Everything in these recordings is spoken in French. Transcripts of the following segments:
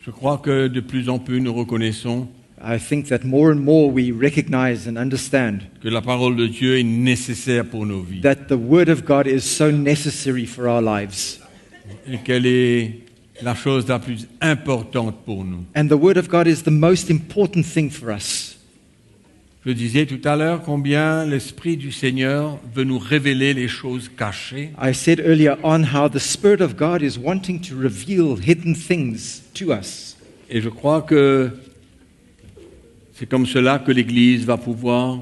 Je crois que de plus en plus nous reconnaissons I think that more and more we recognize and understand que la parole de Dieu est nécessaire pour nos vies that the Word of God is so necessary for our lives. et qu'elle est la chose la plus importante pour nous. And the Word of God is the most important thing for us. Je disais tout à l'heure combien l'Esprit du Seigneur veut nous révéler les choses cachées. I said earlier on how the Spirit of God is wanting to reveal hidden things to us. Et je crois que c'est comme cela que l'Église va pouvoir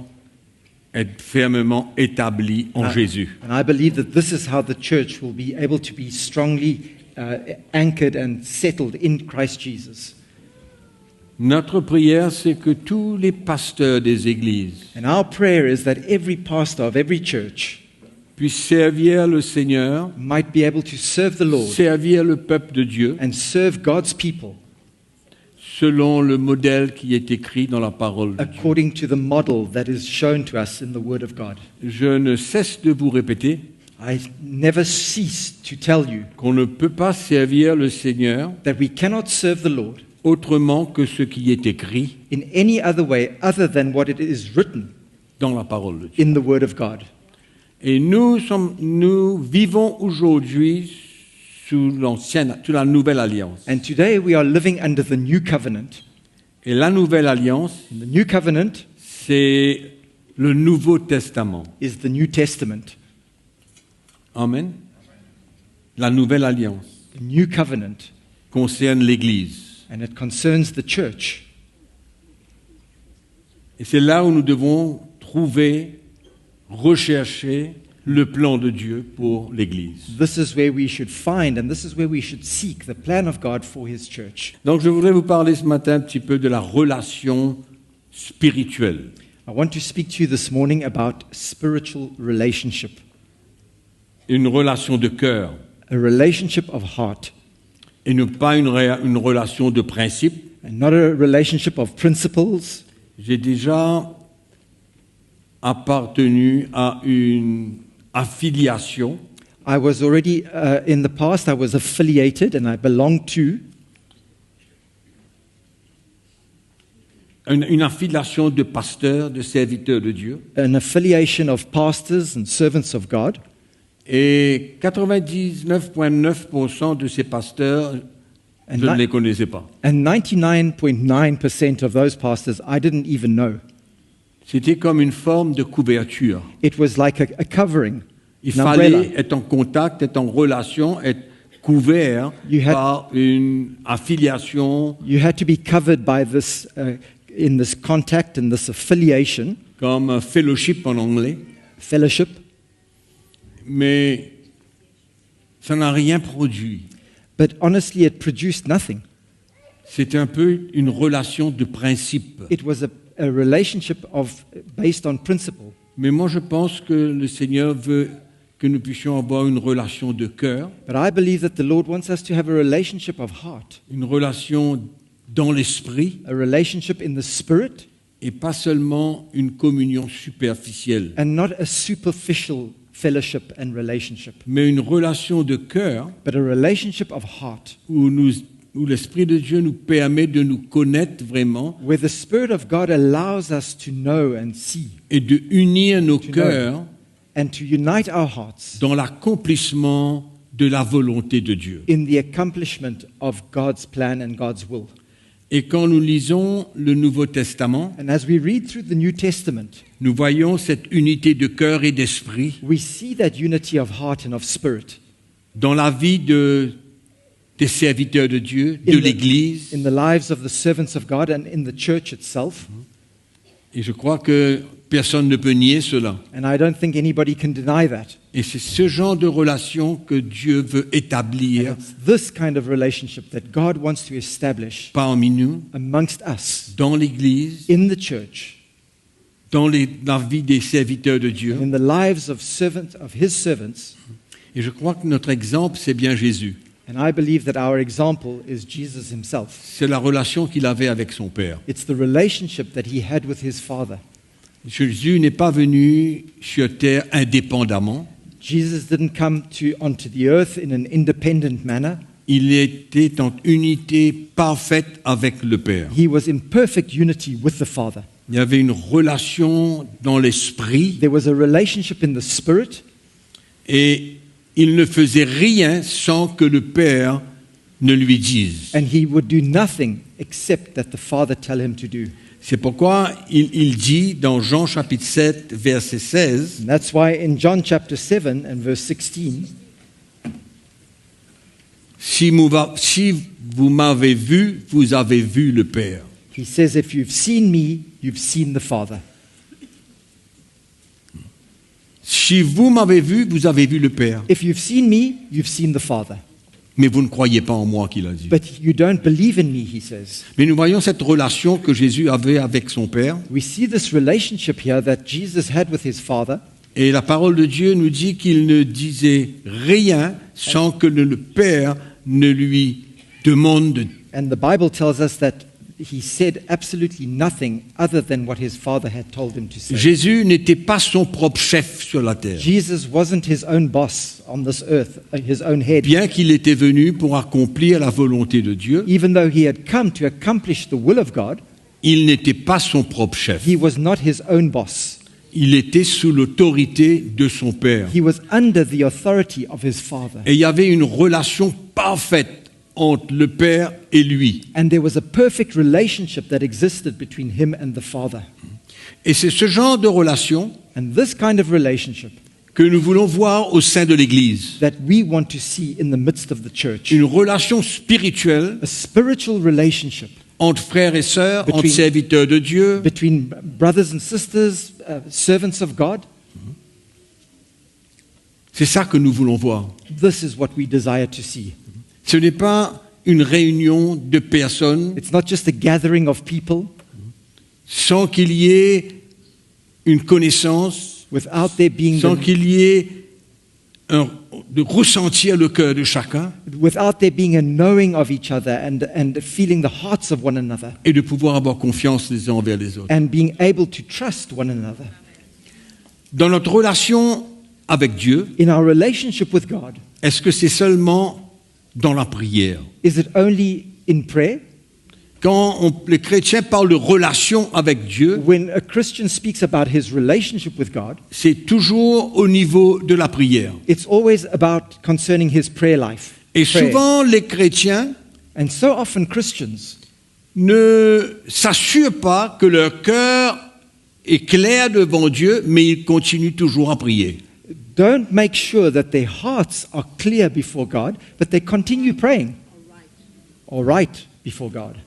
être fermement établie en Jésus. And I believe that this is how the church will be able to be strongly anchored and settled in Christ Jesus. Notre prière, c'est que tous les pasteurs des églises And our prayer is that every pastor of every church puissent servir le Seigneur, might be able to serve the Lord servir le peuple de Dieu, and serve God's people selon le modèle qui est écrit dans la parole de Dieu. according to the model that is shown to us in the Word of God. Je ne cesse de vous répéter I never cease to tell you qu'on ne peut pas servir le Seigneur that we cannot serve the Lord autrement que ce qui est écrit in any other way other than what it is written dans la parole de Dieu. in the Word of God. Et nous vivons aujourd'hui sous la nouvelle alliance. And today we are living under the new covenant. Et la nouvelle alliance, And the new covenant c'est le Nouveau Testament. is the New Testament. Amen. La nouvelle alliance The new covenant, concerne l'Église. and it concerns the church. Et c'est là où nous devons trouver, rechercher le plan de Dieu pour l'Église. This is where we should find, and this is where we should seek the plan of God for His church. Donc je voudrais vous parler ce matin un petit peu de la relation spirituelle. I want to speak to you this morning about spiritual relationship, Une relation de cœur a relationship of heart, et non pas une relation de principe. and not a relationship of principles. J'ai déjà appartenu à une affiliation I was already, in the past, I was affiliated and I belonged to une affiliation de pasteurs, de serviteurs de Dieu. an affiliation of pastors and servants of God. Et 99,9% de ces pasteurs, je ne les connaissais pas. And 99.9% of those pastors I didn't even know. C'était comme une forme de couverture. It was like a covering, Il an umbrella. fallait être en contact, être en relation, être couvert You had- par une affiliation You had to be covered by this, in this contact and this affiliation, comme un fellowship en anglais, fellowship, mais ça n'a rien produit. but honestly it produced nothing. C'est un peu une relation de principe. It was a relationship based on principle. Mais moi, je pense que le Seigneur veut que nous puissions avoir une relation de cœur, But I believe that the Lord wants us to have a relationship of heart, une relation dans l'esprit, a relationship in the spirit, et pas seulement une communion superficielle, and not a superficial fellowship and relationship, mais une relation de cœur but a relationship of heart, où l'Esprit de Dieu nous permet de nous connaître vraiment where the Spirit of God allows us to know and see, et de unir nos To know. cœurs and to unite our hearts dans l'accomplissement de la volonté de Dieu. in the accomplishment of God's plan and God's will. Et quand nous lisons le Nouveau Testament, And as we read through the New Testament, nous voyons cette unité de cœur et d'esprit we see that unity of heart and of spirit dans la vie des serviteurs de Dieu, de in the l'Église. lives of the servants of God and in the church itself. Et je crois que personne ne peut nier cela. And I don't think anybody can deny that. Et c'est ce genre de relation que Dieu veut établir And it's this kind of relationship that God wants to establish parmi nous, amongst us, dans l'Église, in the church, dans la vie des serviteurs de Dieu. in the lives of His servants. Et je crois que notre exemple, c'est bien Jésus. And I believe that our example is Jesus himself. C'est la relation qu'il avait avec son Père. It's the relationship that he had with his Father. Jésus n'est pas venu sur terre indépendamment. Jesus didn't come onto the earth in an independent manner. il était en unité parfaite avec le Père. He was in perfect unity with the Father. Il y avait une relation dans l'esprit There was a relationship in the Spirit, et il ne faisait rien sans que le Père ne lui dise. and he would do nothing except that the Father tell him to do. C'est pourquoi il dit dans Jean chapitre 7, verset 16, And that's why in John chapter 7 and verse 16, si vous m'avez vu, vous avez vu le Père. he says, if you've seen me, you've seen the Father. Si vous m'avez vu, vous avez vu le Père. If you've seen me, you've seen the Father. Mais vous ne croyez pas en moi, qu'il a dit. But you don't believe in me, he says. Mais nous voyons cette relation que Jésus avait avec son Père. We see this relationship here that Jesus had with his Father, Et la parole de Dieu nous dit qu'il ne disait rien sans que le Père ne lui demande de. and the Bible tells us that he said absolutely nothing other than what his Father had told him to say. Jésus n'était pas son propre chef sur la terre. Jesus wasn't his own boss on this earth, his own head. Bien qu'il était venu pour accomplir la volonté de Dieu, Even though he had come to accomplish the will of God, il n'était pas son propre chef. he was not his own boss. Il était sous l'autorité de son Père. He was under the authority of his Father. Et il y avait une relation parfaite entre le Père et lui. And there was a perfect relationship that existed between him and the Father. Et c'est ce genre de relation And this kind of relationship que nous voulons voir au sein de l'Église. that we want to see in the midst of the church. Une relation spirituelle A spiritual relationship entre frères et sœurs, entre Between- serviteurs de Dieu, between brothers and sisters, servants of God. c'est ça que nous voulons voir. This is what we desire to see. Ce n'est pas une réunion de personnes It's not just a gathering of people sans qu'il y ait une connaissance, without there being sans qu'il y ait de ressentir le cœur de chacun without there being a knowing of each other and feeling the hearts of one another et de pouvoir avoir confiance les uns envers les autres. and being able to trust one another. Dans notre relation avec Dieu, In our relationship with God, est-ce que c'est seulement dans la prière? is it only in prayer? Quand les chrétiens parlent de relation avec Dieu, When a Christian speaks about his relationship with God, c'est toujours au niveau de la prière. it's always about concerning his prayer life. Et Prayer. souvent, les chrétiens And so often Christians ne s'assurent pas que leur cœur est clair devant Dieu, mais ils continuent toujours à prier. don't make sure that their hearts are clear before God, but they continue praying or right before God.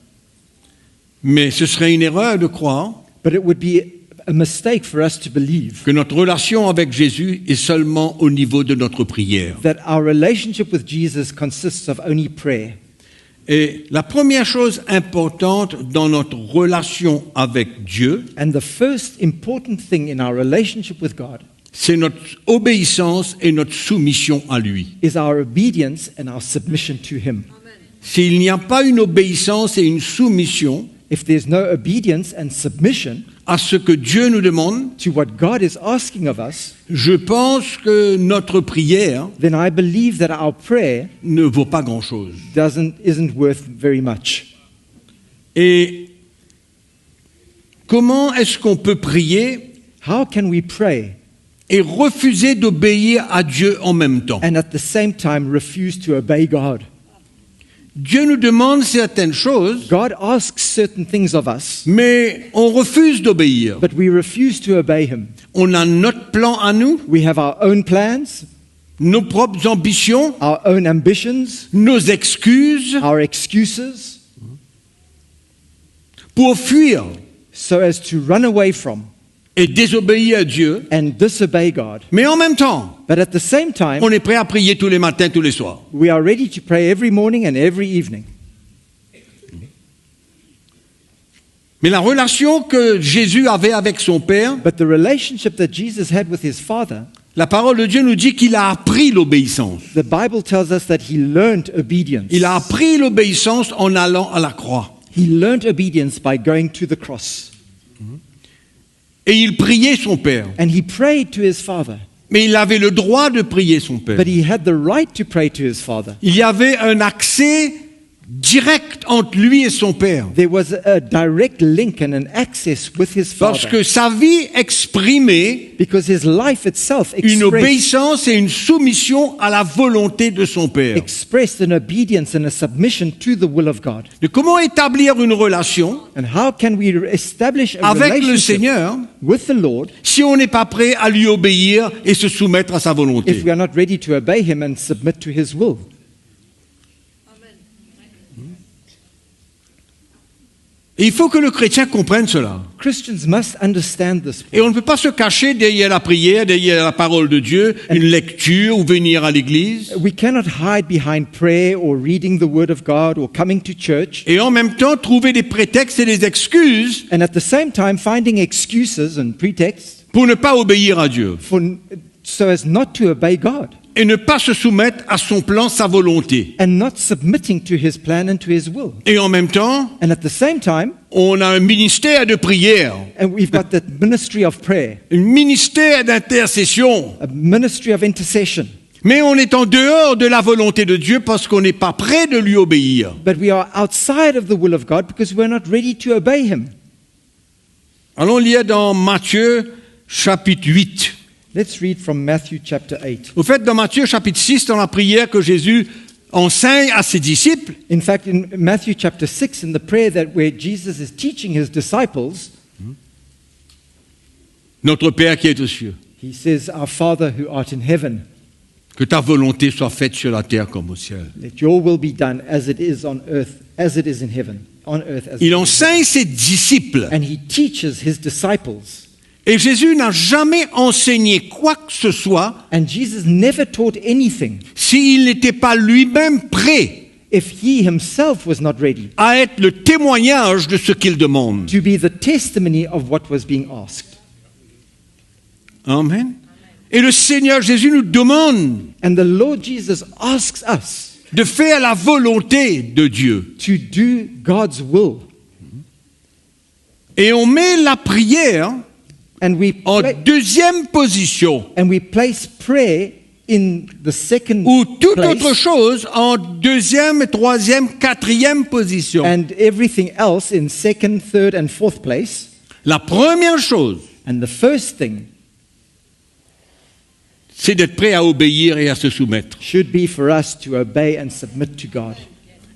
Mais ce serait une erreur de croire But it would be a mistake for us to believe que notre relation avec Jésus est seulement au niveau de notre prière. that our relationship with Jesus consists of only prayer. Et la première chose importante dans notre relation avec Dieu, And the first important thing in our relationship with God c'est notre obéissance et notre soumission à lui. is our obedience and our submission to Him. S'il n'y a pas une obéissance et une soumission If there's no obedience and submission à ce que Dieu nous demande, to what God is asking of us, je pense que notre prière then I believe that our prayer ne vaut pas grand-chose. isn't worth very much. Et comment est-ce qu'on peut prier How can we pray et refuser d'obéir à Dieu en même temps? and at the same time refuse to obey God? Dieu nous demande certaines choses, God asks certain things of us, mais on refuse d'obéir. but we refuse to obey Him. On a notre plan à nous, We have our own plans, nos propres ambitions, our own ambitions, nos excuses our excuses, pour fuir so as to run away from et désobéir à Dieu. and disobey God. Mais en même temps, But at the same time, on est prêt à prier tous les matins, tous les soirs. we are ready to pray every morning and every evening. Mais la relation que Jésus avait avec son Père, But the relationship that Jesus had with His Father, la parole de Dieu nous dit qu'il a appris l'obéissance. the Bible tells us that He learned obedience. Il a appris l'obéissance en allant à la croix. He learned obedience by going to the cross. Et il priait son Père. And He prayed to His Father. mais il avait le droit de prier son Père. but he had the right to pray to his Father. Il y avait un accès direct entre lui et son Père. There was a direct link and an access with his Parce Father. que sa vie exprimait Because his life itself une obéissance et une soumission à la volonté de son Père. expressed an obedience and a submission to the will of God. De comment établir une relation And how can we establish a avec le relationship Seigneur with the Lord si on n'est pas prêt à lui obéir et se soumettre à sa volonté? if we are not ready to obey him and submit to his will? Et il faut que le chrétien comprenne cela. Christians must understand this. Et on ne peut pas se cacher derrière la prière, derrière la parole de Dieu, une lecture ou venir à l'église, We cannot hide behind prayer or reading the word of God or coming to church et en même temps trouver des prétextes et des excuses and at the same time finding excuses and pretexts pour ne pas obéir à Dieu so as not to obey God et ne pas se soumettre à son plan, sa volonté. and not submitting to his plan and to his will. Et en même temps, And at the same time, on a un ministère de prière, and we've got that ministry of prayer, un ministère d'intercession. a ministry of intercession. Mais on est en dehors de la volonté de Dieu parce qu'on n'est pas prêt de lui obéir. But we are outside of the will of God because we're not ready to obey him. Allons lire dans Matthieu chapitre 8. Let's read from Matthew chapter 8. Au fait, dans Matthieu chapitre 6, dans la prière que Jésus enseigne à ses disciples, In fact, in Matthew chapter 6, in the prayer where Jesus is teaching his disciples, notre Père qui est aux cieux, he says, Our Father who art in heaven, que ta volonté soit faite sur la terre comme au ciel. let your will be done as it is on earth, as it is in heaven, on earth as it Il is in enseigne ses disciples. heaven. And he teaches his disciples. Et Jésus n'a jamais enseigné quoi que ce soit And Jesus never taught anything s'il n'était pas lui-même prêt if he himself was not ready à être le témoignage de ce qu'il demande. to be the testimony of what was being asked. Amen. Et le Seigneur Jésus nous demande And the Lord Jesus asks us de faire la volonté de Dieu. to do God's will. Et on met la prière And we en deuxième position, place prayer in the second ou toute place, autre chose en deuxième, troisième, quatrième position. and everything else in second, third, and fourth place. La première chose, And the first thing c'est d'être prêt à obéir et à se soumettre. should be for us to obey and submit to God.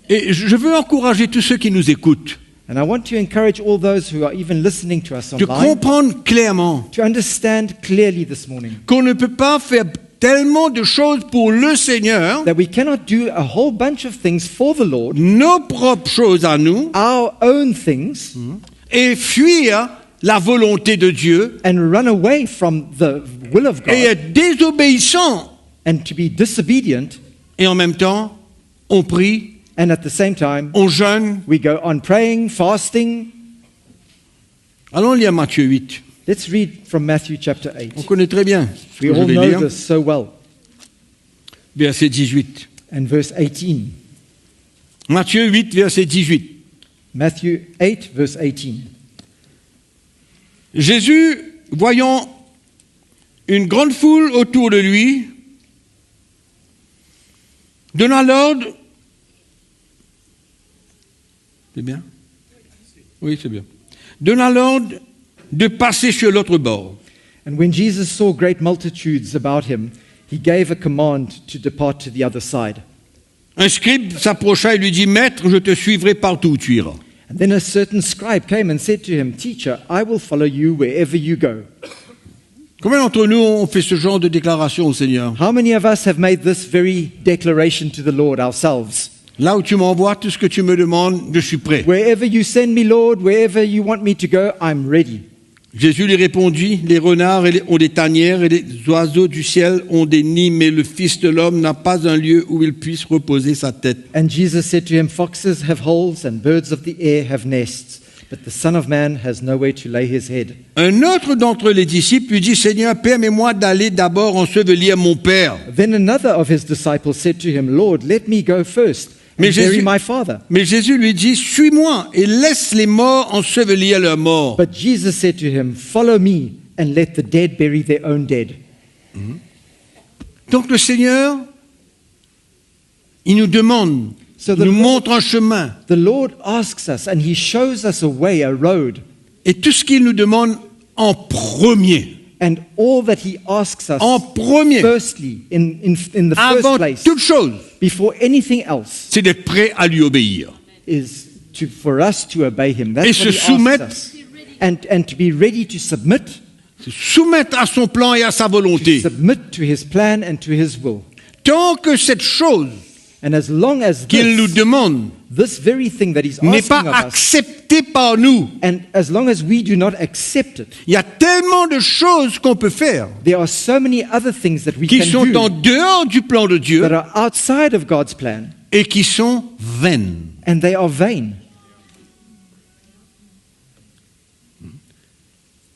Et je veux encourager tous ceux qui nous écoutent And I want to encourage all those who are even listening to us de online comprendre clairement to understand clearly this morning qu'on ne peut pas faire tellement de choses pour le Seigneur, that we cannot do a whole bunch of things for the Lord, nos propres choses à nous, our own things, et fuir la volonté de Dieu and run away from the will of et God être désobéissant. and to be disobedient, Et en même temps, on prie, and at the same time on jeûne. we go on praying, fasting. Allons lire Matthieu 8. Let's read from Matthew chapter 8. On connaît très bien. We Je all vais know lire this so well. verset 18. And verse 18. Matthieu 8, verset 18. Matthew 8, verse 18. Jésus, voyant une grande foule autour de lui, donna l'ordre. C'est bien? Oui, c'est bien. Donna l'ordre de passer sur l'autre bord. And when Jesus saw great multitudes about him, he gave a command to depart to the other side. Un scribe s'approcha et lui dit, Maître, je te suivrai partout où tu iras. And then a certain scribe came and said to him, Teacher, I will follow you wherever you go. Combien d'entre nous ont fait ce genre de déclaration au Seigneur? How many of us have made this very declaration to the Lord ourselves? Là où tu m'envoies, tout ce que tu me demandes, je suis prêt. Wherever you send me, Lord, wherever you want me to go, I'm ready. Jésus lui répondit, les renards ont des tanières et les oiseaux du ciel ont des nids, mais le Fils de l'homme n'a pas un lieu où il puisse reposer sa tête. And Jesus said to him, Foxes have holes and birds of the air have nests, but the Son of Man has nowhere to lay his head. Un autre d'entre les disciples lui dit, Seigneur, permets-moi d'aller d'abord ensevelir mon Père. Then another of his disciples said to him, Lord, let me go first and Mais bury Jésus- my father. Mais Jésus lui dit, suis-moi et laisse les morts ensevelir leurs morts. But Jesus said to him, Follow me and let the dead bury their own dead. Donc le Seigneur, il nous demande, So il nous montre un chemin. The Lord asks us and He shows us a way, a road. Et tout ce qu'il nous demande en premier, And all that He asks us, en premier, firstly, in the first avant place, toute chose, before anything else, c'est d'être prêt à lui obéir. is for us to obey Him. Et That's se what He asks soumettre. us. And to be ready to submit Se soumettre à son plan et à sa volonté. to His plan and to His will. Tant que cette chose And as long as qu'il nous demande this very thing that He's n'est asking pas of us, acceptée par nous, and as long as we do not accept it, il y a tellement de choses qu'on peut faire there are so many other things that we qui can sont en do dehors du plan de Dieu that are outside of God's plan, et qui sont vaines. and they are vain.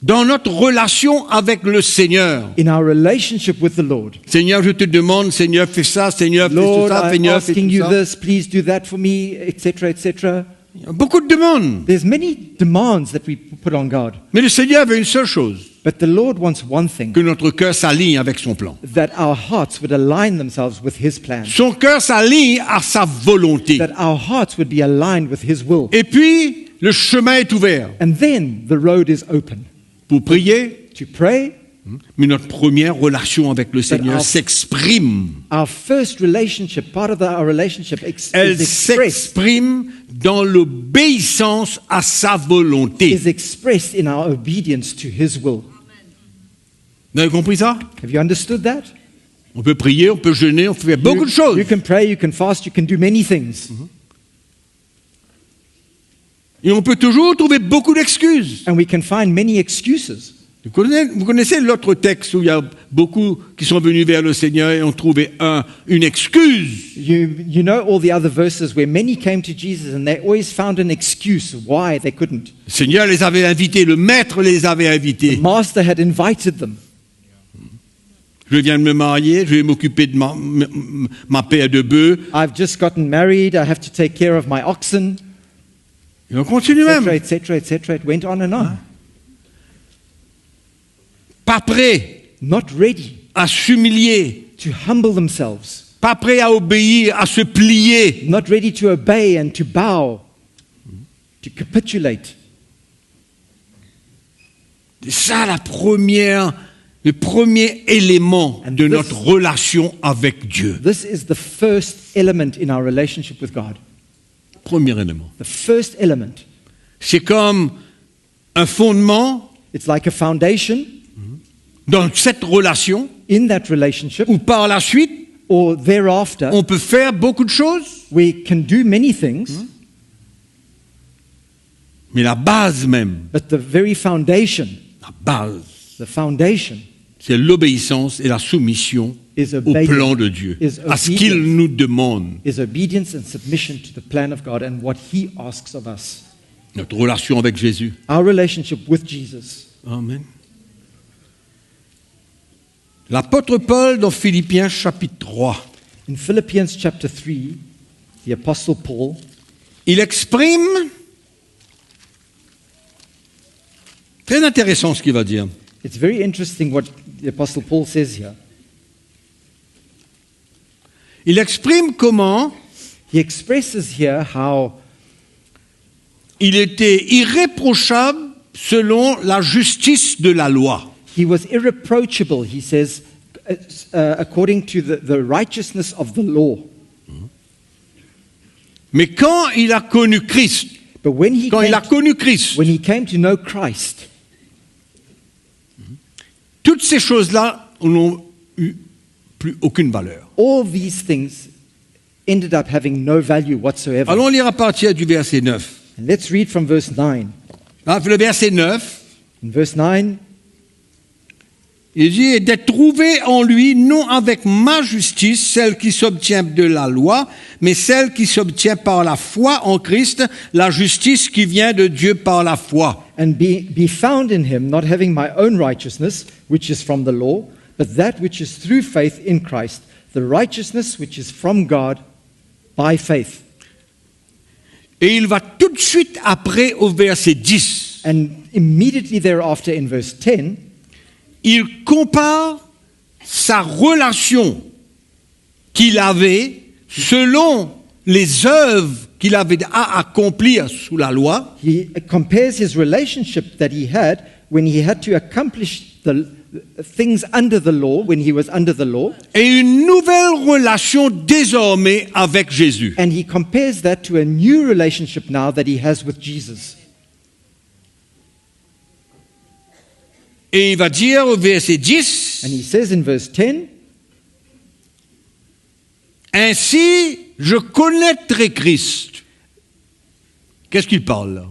Dans notre relation avec le Seigneur. In our relationship with the Lord, Seigneur, je te demande, Seigneur, fais ça, Seigneur, fais Lord, ça, I'm Seigneur, fais asking tout you ça. this, please do that for me, etc., etc. Il y a beaucoup de demandes. There's many demands that we put on God, Mais le Seigneur veut une seule chose, but the Lord wants one thing, que notre cœur s'aligne avec son plan. that our hearts would align themselves with His plan, Son cœur s'aligne à sa volonté. that our hearts would be aligned with His will. Et puis, le chemin est ouvert And then the road is open pour prier. to pray. Mais notre première relation avec le Seigneur our- s'exprime. Our first relationship, part of our relationship, Elle is expressed s'exprime dans l'obéissance à sa volonté. is expressed in our obedience to His will. Vous avez compris ça? Have you understood that? On peut prier, on peut jeûner, on peut faire beaucoup de choses. You can pray, you can fast, you can do many things. Et on peut toujours trouver beaucoup d'excuses. And we can find many excuses. Vous connaissez l'autre texte où il y a beaucoup qui sont venus vers le Seigneur et ont trouvé une excuse. You know all the other verses where many came to Jesus and they always found an excuse why they couldn't. Le Seigneur les avait invités, le Maître les avait invités. The Master had invited them. Je viens de me marier, je vais m'occuper de ma paire de bœufs. I've just gotten married, I have to take care of my oxen, Et on continue même. etc., etc. It went on and on. Pas prêt Not ready à s'humilier, to humble themselves, pas prêt à obéir, à se plier. not ready to obey and to bow, to capitulate. C'est ça le premier élément And de this- notre relation avec Dieu. This is the first element in our relationship with God. Premier élément. The first element. C'est comme un fondement It's like a foundation dans cette relation in that relationship, où par la suite, or thereafter, on peut faire beaucoup de choses, we can do many things, mais la base même, but the very foundation, the foundation c'est l'obéissance et la soumission is au obedience, plan de Dieu, is à ce qu'il obedience. nous demande. is obedience and submission to the plan of God and what He asks of us. Notre relation avec Jésus. Our relationship with Jesus. Amen. L'apôtre Paul dans Philippiens chapitre 3, In Philippians chapter 3, the Apostle Paul, il exprime, très intéressant ce qu'il va dire, it's very interesting what the Apostle Paul says here. il exprime comment He expresses here how il était irréprochable selon la justice de la loi. he was irreproachable, he says, according to the righteousness of the law. Mais quand il a connu Christ, But when he, quand il a came, connu Christ, when he came to know Christ, toutes ces choses-là n'ont eu plus aucune valeur. all these things ended up having no value whatsoever. Allons lire à partir du verset 9. And let's read from verse 9. Ah, le verset 9, In verse 9, il dit « Et d'être trouvé en lui, non avec ma justice, celle qui s'obtient de la loi, mais celle qui s'obtient par la foi en Christ, la justice qui vient de Dieu par la foi. and be found in him, not having my own righteousness, which is from the law, but that which is through faith in Christ, the righteousness which is from God by faith. » Et il va tout de suite après au verset 10. And immediately thereafter in verse 10, Il compare sa relation qu'il avait selon les œuvres qu'il avait à accomplir sous la loi, He compares his relationship that he had when he had to accomplish the things under the law, when he was under the law, et une nouvelle relation désormais avec Jésus. and he compares that to a new relationship now that he has with Jesus. Et il va dire au verset 10, And he says in verse 10, ainsi je connaîtrai Christ. Qu'est-ce qu'il parle là?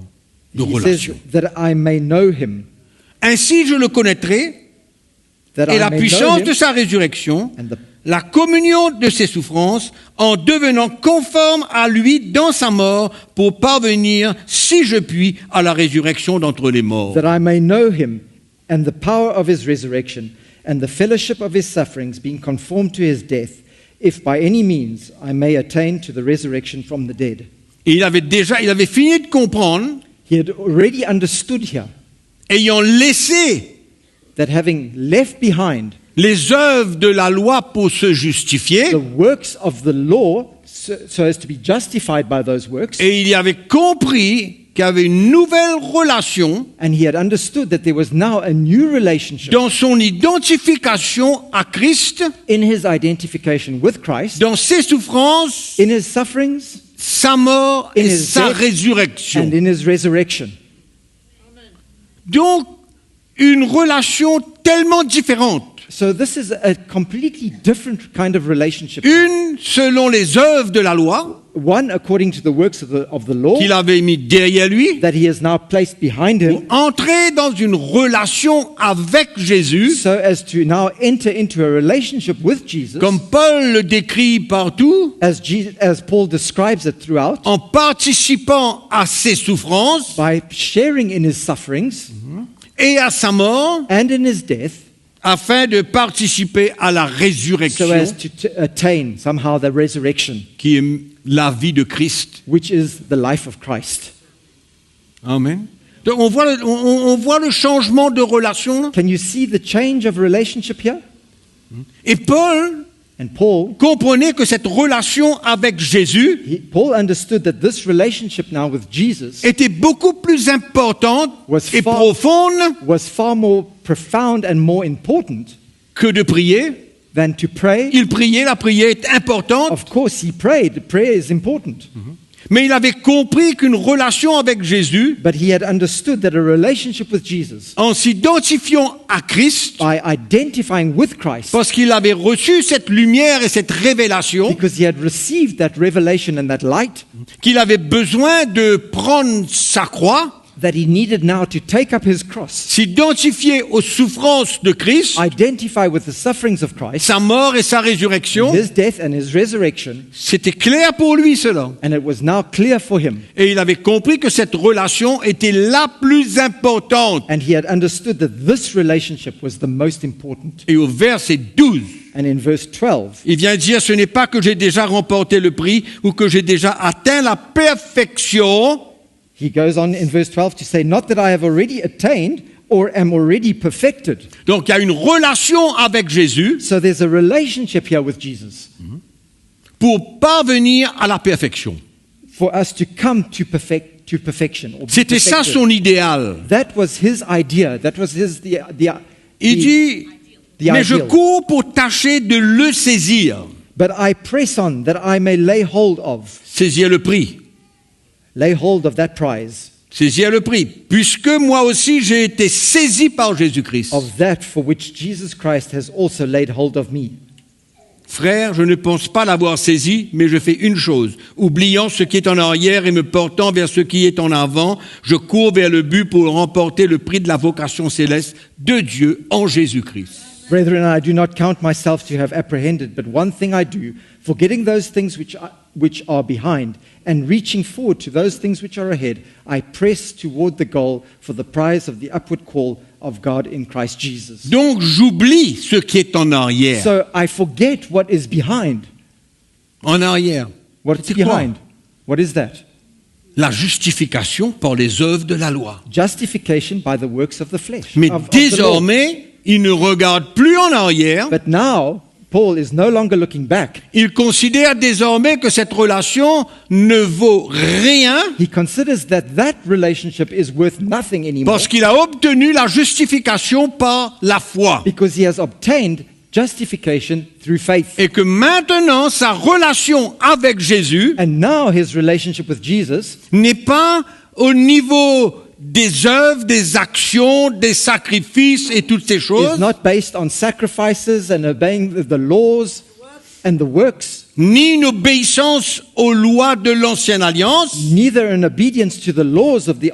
De he says relation. that I may know him, Ainsi je le connaîtrai, that et I la may know puissance him, de sa résurrection, and the la communion de ses souffrances, en devenant conforme à lui dans sa mort, pour parvenir, si je puis, à la résurrection d'entre les morts. that I may know him and the power of his resurrection and the fellowship of his sufferings, being conformed to his death, if by any means I may attain to the resurrection from the dead. Et il avait fini de comprendre, He had already understood here ayant laissé that having left behind les œuvres de la loi pour se justifier, the works of the law so as to be justified by those works, et il y avait compris qu'il y avait une nouvelle relation and he had understood that there was now a new relationship dans son identification à Christ, in his identification with Christ, dans ses souffrances, in his sufferings, sa mort in et his sa death, résurrection. and in his resurrection. Donc, une relation tellement différente. So this is a completely different kind of relationship. Une selon les œuvres de la loi One according to the works of the law qu'il avait mis derrière lui, that he has now placed behind pour him, entrer dans une relation avec Jésus, so as to now enter into a relationship with Jesus, comme Paul le décrit partout, as Paul describes it throughout, en participant à ses souffrances by sharing in his sufferings et à sa mort, and in his death, afin de participer à la so résurrection, as to attain somehow the resurrection, qui est la vie de Christ. which is the life of Christ. Amen. Donc on voit le changement de relation là. Can you see the change of relationship here? Et Paul And Paul comprenait que cette relation avec Jésus Paul understood that this relationship now with Jesus était beaucoup plus importante Was et far- profonde was far more profound and more important que de prier. than to pray. Il priait, la prière est importante, Of course, he prayed. Prayer is important. mais il avait compris qu'une relation avec Jésus, But he had understood that a relationship with Jesus, en s'identifiant à Christ, by identifying with Christ, parce qu'il avait reçu cette lumière et cette révélation, because he had received that revelation and that light, qu'il avait besoin de prendre sa croix, that he needed now to take up his cross, s'identifier aux souffrances de Christ, identify with the sufferings of Christ, sa mort et sa résurrection. his death and his resurrection, C'était clair pour lui cela. and it was now clear for him. Et il avait compris que cette relation était la plus importante. And he had understood that this relationship was the most important. Et au verset 12, And in verse 12, il vient dire, ce n'est pas que j'ai déjà remporté le prix ou que j'ai déjà atteint la perfection, he goes on in verse 12 to say, not that I have already attained or am already perfected. donc il y a une relation avec Jésus So there's a relationship here with Jesus pour parvenir à la perfection. for us to come to perfection. Or be C'était ça perfected. son idéal. That was his idea. That was Il dit, the mais je ideal. cours pour tâcher de le saisir. But I press on that I may lay hold of Saisir le prix. that prize, Saisir le prix. Puisque moi aussi j'ai été saisi par Jésus-Christ. of that for which Jesus Christ has also laid hold of me. Frère, je ne pense pas l'avoir saisi, mais je fais une chose. Oubliant ce qui est en arrière et me portant vers ce qui est en avant, je cours vers le but pour remporter le prix de la vocation céleste de Dieu en Jésus-Christ. Brethren, I do not count myself to have apprehended, but one thing I do, forgetting those things which are behind, and reaching forward to those things which are ahead, I press toward the goal for the prize of the upward call of God in Christ Jesus. Donc j'oublie ce qui est en arrière. So I forget what is behind. En arrière. What's C'est quoi? behind? What is that? La justification par les œuvres de la loi. Justification by the works of the flesh. Mais of the law. désormais, il ne regarde plus en arrière. But now, Paul is no longer looking back. Il considère désormais que cette relation ne vaut rien He considers that relationship is worth nothing anymore parce qu'il a obtenu la justification par la foi. because he has obtained justification through faith. Et que maintenant, sa relation avec Jésus And now his relationship with Jesus n'est pas au niveau des œuvres, des actions, des sacrifices et toutes ces is choses, not based on sacrifices and obeying the laws and the works, ni une obéissance aux lois de l'ancienne alliance, neither an obedience to the laws of the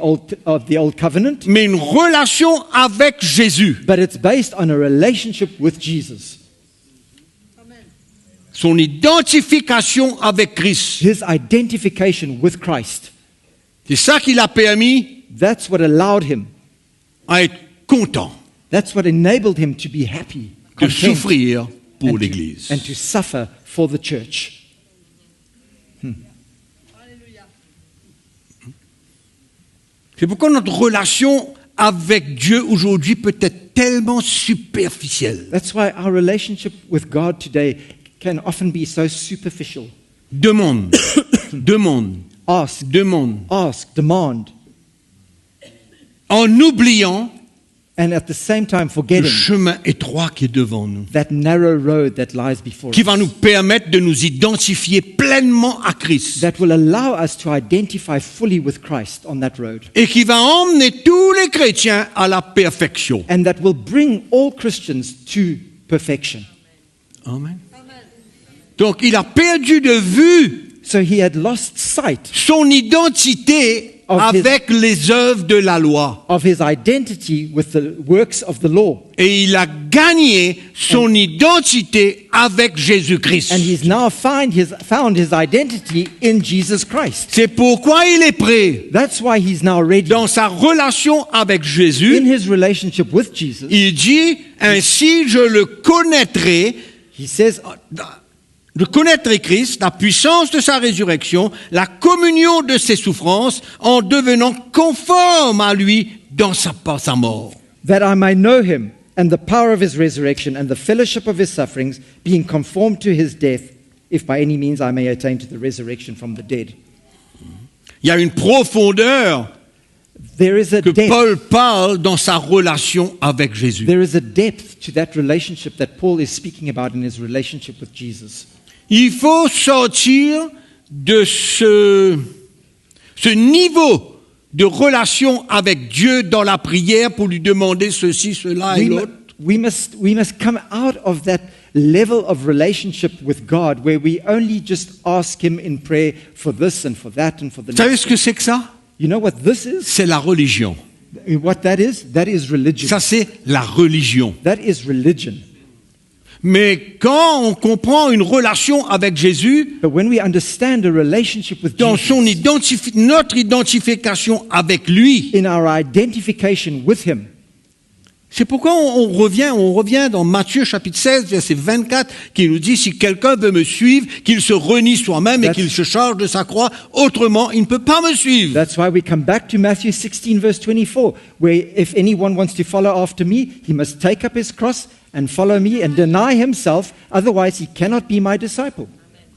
old covenant, mais une relation avec Jésus. but it's based on a relationship with Jesus. Son identification avec Christ. His identification with Christ. C'est ça qui l'a permis That's what allowed him. à être content That's what enabled him to be happy, de content, souffrir pour and l'Église. to suffer for the church. C'est pourquoi notre relation avec Dieu aujourd'hui peut être tellement superficielle. That's why our relationship with God today can often be so superficial. Demande, demande, Ask, demande. ask, demand, En oubliant and at the same time le forgetting chemin étroit qui est devant nous, that narrow road that lies before qui va us, nous permettre de nous identifier pleinement à Christ that will allow us to identify fully with Christ on that road, et qui va emmener tous les chrétiens à la perfection. and that will bring all Christians to perfection. Amen. Donc il a perdu de vue So he had lost sight son identité Of avec les œuvres de la loi. of his identity with the works of the law. Et il a gagné son identité avec Jésus-Christ. And he's now found his identity in Jesus Christ. C'est pourquoi il est prêt, That's why he's now ready. dans sa relation avec In Jésus, his relationship with Jesus, il dit, ainsi je le connaîtrai, he says, je connaîtrai Christ, la puissance de sa résurrection, la communion de ses souffrances, en devenant conforme à lui par sa mort. that I may know him and the power of his resurrection and the fellowship of his sufferings, being conformed to his death, if by any means I may attain to the resurrection from the dead. Il y a une profondeur There is a que depth. Paul parle dans sa relation avec Jésus. There is a depth to that relationship that Paul is speaking about in his relationship with Jesus. Il faut sortir de ce niveau de relation avec Dieu dans la prière pour lui demander ceci, cela et l'autre. We must come out of that level of relationship with God where we only just ask him in prayer for this and for that and for the Vous savez next. ce que c'est que ça? You know what this is? C'est la religion. What that is? That is religion. Ça, c'est la religion. That is religion. Mais quand on comprend une relation avec Jésus, But when we understand a relationship with dans Jesus, notre identification avec lui, in our identification with him, c'est pourquoi on revient dans Matthieu chapitre 16, verset 24, qui nous dit, si quelqu'un veut me suivre, qu'il se renie soi-même et qu'il se charge de sa croix, autrement, il ne peut pas me suivre. that's why we come back to Matthew 16 verse 24, where if anyone wants to follow after me, he must take up his cross and follow me and deny himself, otherwise he cannot be my disciple.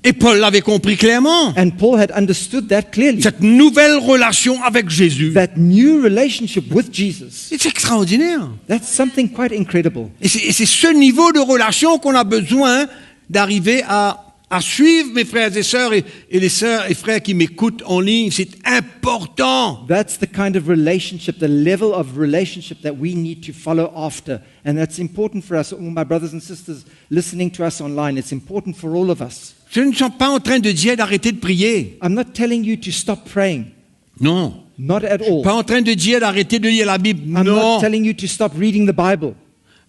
Et Paul l'avait compris clairement. And Paul had understood that clearly. Cette nouvelle relation avec Jésus, That new relationship with Jesus, c'est extraordinaire. that's something quite incredible. Et c'est ce niveau de relation qu'on a besoin d'arriver à suivre, mes frères et sœurs, et les sœurs et frères qui m'écoutent en ligne. C'est important. That's the kind of relationship, the level of relationship that we need to follow after. And that's important for us, all my brothers and sisters listening to us online. It's important for all of us. Je ne suis pas en train de dire d'arrêter de prier. I'm not telling you to stop praying. Non. Not at all. Pas en train de dire d'arrêter de lire la Bible. I'm Non. not telling you to stop reading the Bible.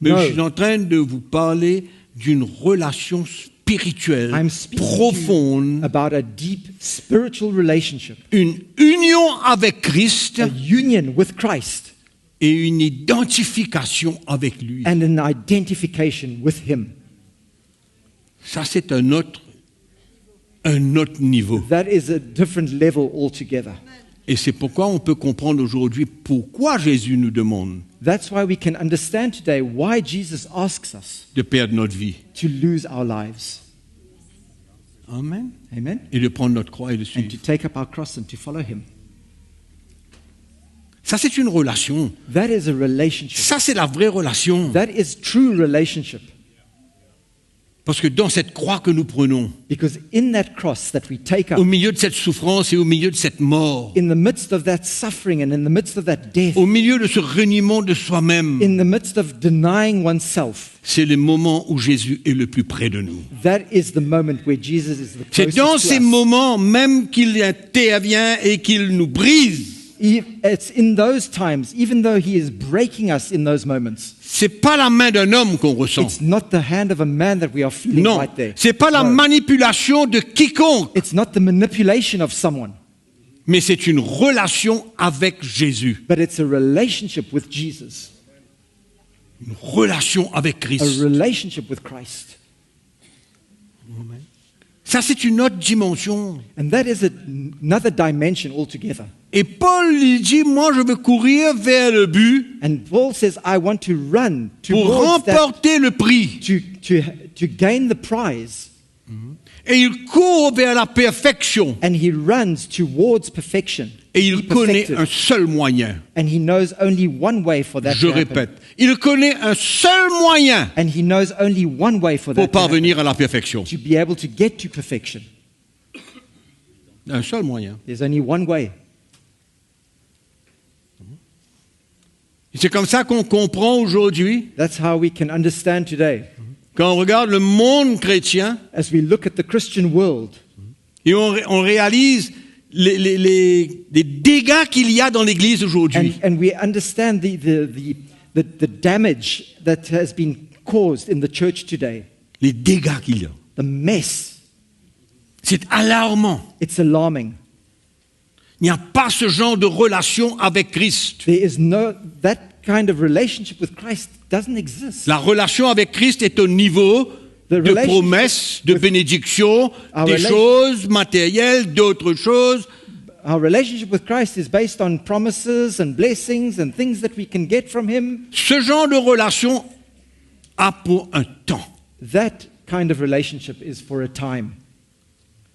Mais No. je suis en train de vous parler d'une relation spirituelle I'm speaking to profonde, you about a deep spiritual relationship, une union avec Christ a union with Christ, et une identification avec lui. and an identification with him. Ça, c'est un autre niveau. That is a different level altogether. Et c'est pourquoi on peut comprendre aujourd'hui pourquoi Jésus nous demande That's why we can understand today why Jesus asks us de perdre notre vie. to lose our lives. Amen. Amen. Et de prendre notre croix et de And suivre. to take up our cross and to follow him. Ça, c'est une relation. That is a relationship. Ça, c'est la vraie relation. That is true relationship. Parce que dans cette croix que nous prenons, Because in that cross that we take up, au milieu de cette souffrance et au milieu de cette mort, in the midst of that suffering and in the midst of that death, au milieu de ce reniement de soi-même, in the midst of denying oneself, c'est le moment où Jésus est le plus près de nous. that is the moment where Jesus is the C'est dans closest to ces us. moments même qu'il intervient et qu'il nous brise. It's in those times, even though he is breaking us in those moments, C'est pas la main d'un homme qu'on ressent. it's not the hand of a man that we are feeling Non, right there. c'est pas la No. manipulation de quiconque, It's not the manipulation of someone, mais c'est une relation avec Jésus, but it's a relationship with Jesus, une relation avec a Christ. relationship with Christ. Ça, c'est une autre dimension. And that is another dimension altogether. Et Paul lui dit, moi, je veux courir vers le but And Paul says, I want to run pour towards that, remporter le prix. to gain the prize. Et il court vers la perfection. And he runs towards perfection. Et il Be connaît perfected. un seul moyen. And he knows only one way for that Je to happen. répète, il connaît un seul moyen And he knows only one way for pour that to happen, parvenir à la perfection. to be able to get to perfection. Un seul moyen. There's only one way. Et c'est comme ça qu'on comprend aujourd'hui, That's how we can understand today. quand on regarde le monde chrétien, As we look at the Christian world et on réalise les dégâts qu'il y a dans l'Église aujourd'hui. and we understand the damage that has been caused in the church today, Les dégâts qu'il y a. the mess, C'est alarmant. it's alarming. Il n'y a pas ce genre de relation avec Christ. There is no, that kind of relationship with Christ doesn't exist. La relation avec Christ est au niveau The de relationship promesses, de with- bénédictions, Our des rela- choses matérielles, d'autres choses. Our relationship with Christ is based on promises and blessings and things that we can get from Him. Ce genre de relation a pour un temps. That kind of relationship is for a time.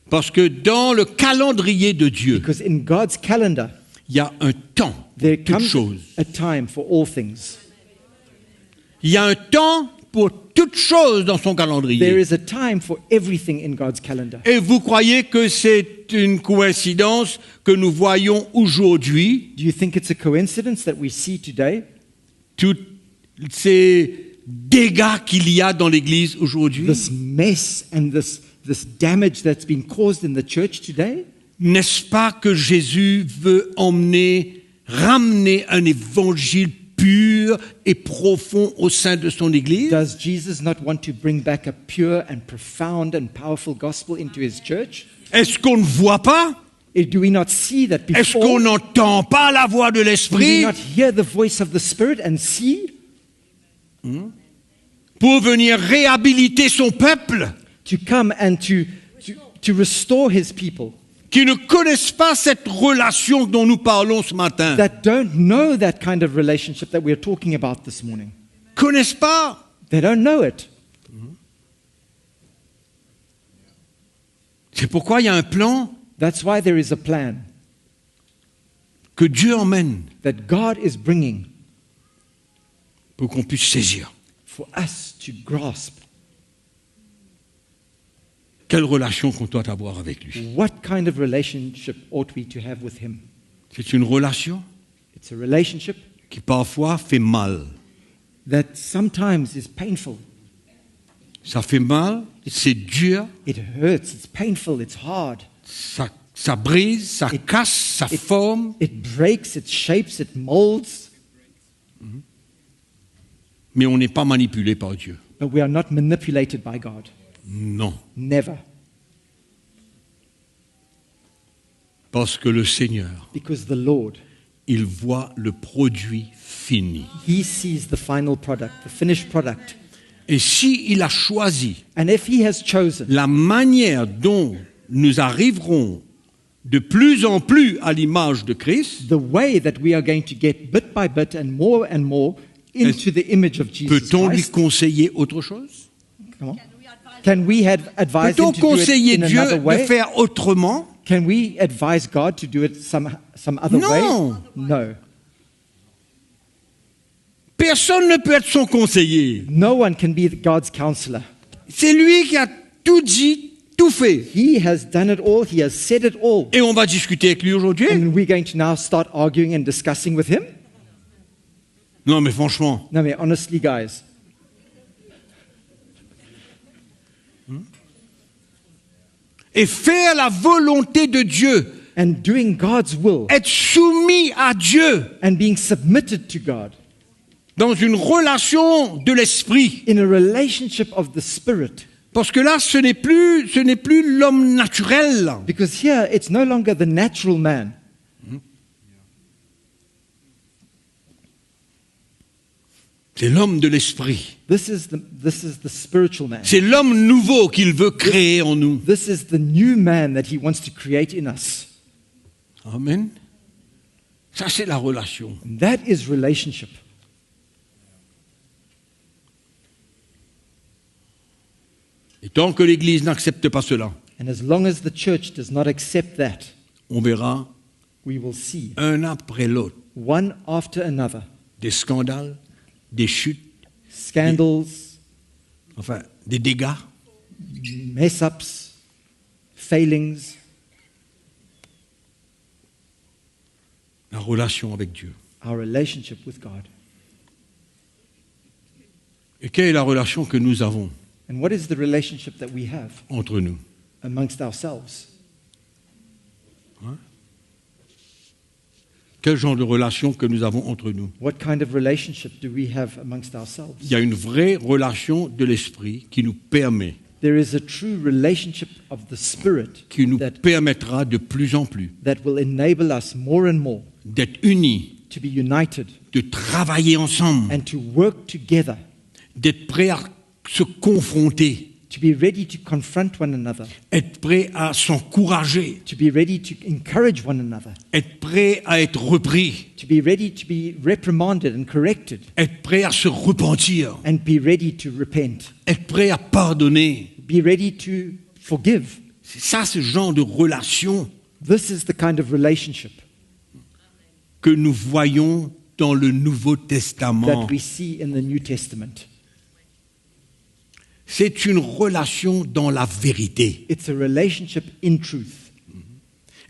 Parce que dans le calendrier de Dieu, Because in God's calendar, il y a un temps there pour toutes comes choses. a time for all things. Il y a un temps pour toutes choses dans son There calendrier. is a time for everything in God's calendar. Et vous croyez que c'est une coïncidence que nous voyons aujourd'hui Do you think it's a coincidence that we see today tous ces dégâts qu'il y a dans l'Église aujourd'hui? this mess and this damage that's been caused in the church today? N'est-ce pas que Jésus veut ramener un évangile pur et profond au sein de son Église? Does Jesus not want to bring back a pure and profound and powerful gospel into his church? Est-ce qu'on ne voit pas? Do we not see that Est-ce before? qu'on n'entend pas la voix de Do we l'Esprit not hear the voice of the Spirit and see? pour venir réhabiliter son peuple To come and to restore his people qui ne connaissent pas cette relation dont nous parlons ce matin? that don't know that kind of relationship that we're talking about this morning. Connaissent pas. They don't know it. C'est pourquoi il y a un plan That's why there is a plan que Dieu emmène that God is bringing pour qu'on puisse saisir. for us to grasp. Quelle relation qu'on doit avoir avec lui? What kind of relationship ought we to have with him? C'est une relation It's a relationship qui parfois fait mal. that sometimes is painful. Ça fait mal, c'est dur, It hurts, it's painful, it's hard. ça brise, ça casse, ça forme, It breaks, it shapes, it molds, mais on n'est pas manipulé par Dieu. but we are not manipulated by God. Non, Never. parce que le Seigneur, Because the Lord, il voit le produit fini. He sees the final product, the finished product. Et s'il a choisi And if He has chosen la manière dont nous arriverons de plus en plus à l'image de Christ, the way that we are going to get bit by bit and more into the image of Jesus peut-on lui Christ. conseiller autre chose? Come on. Can we advise Peut-on him to do it conseiller in Dieu another de way? faire autrement? Can we advise God to do it some other Non. way? No. Personne ne peut être son conseiller. No one can be God's counselor. C'est lui qui a tout dit, tout fait. He has done it all. He has said it all. Et on va discuter avec lui aujourd'hui? And we're going to now start arguing and discussing with him? Non, mais franchement, No, but honestly, guys, et faire la volonté de Dieu, and doing God's will être soumis à Dieu and being submitted to God dans une relation de l'esprit. in a relationship of the Spirit. Parce que là, ce n'est plus l'homme naturel. Because here, it's no longer the natural man. C'est l'homme de l'esprit. This is the spiritual man. C'est l'homme nouveau qu'il veut créer en nous. This is the new man that he wants to create in us. Amen. Ça, c'est la relation. And that is relationship. Et tant que l'Église n'accepte pas cela, And as long as the church does not accept that, on verra we will see un après l'autre one after another des scandales, des chutes, scandals, enfin des dégâts. mess-ups, failings, La relation avec Dieu. our relationship with God. Et quelle est la relation que nous avons And what is the relationship that we have entre nous? amongst ourselves? Quel genre de relation que nous avons entre nous? What kind of relationship do we have amongst ourselves? Il y a une vraie relation de l'esprit qui nous permet, There is a true relationship of the Spirit qui nous that permettra de plus en plus will enable us more and more d'être unis, to be united de travailler ensemble, and to work together, d'être prêts à se confronter, to be ready to confront one another, être prêts à s'encourager, to be ready to encourage one another, être prêts à être repris, to be ready to be reprimanded and corrected, être prêts à se repentir, and be ready to repent, être prêts à pardonner. be ready to forgive. C'est ça, ce genre de relation This is the kind of relationship que nous voyons dans le Nouveau Testament. that we see in the New Testament. C'est une relation dans la vérité. It's a relationship in truth.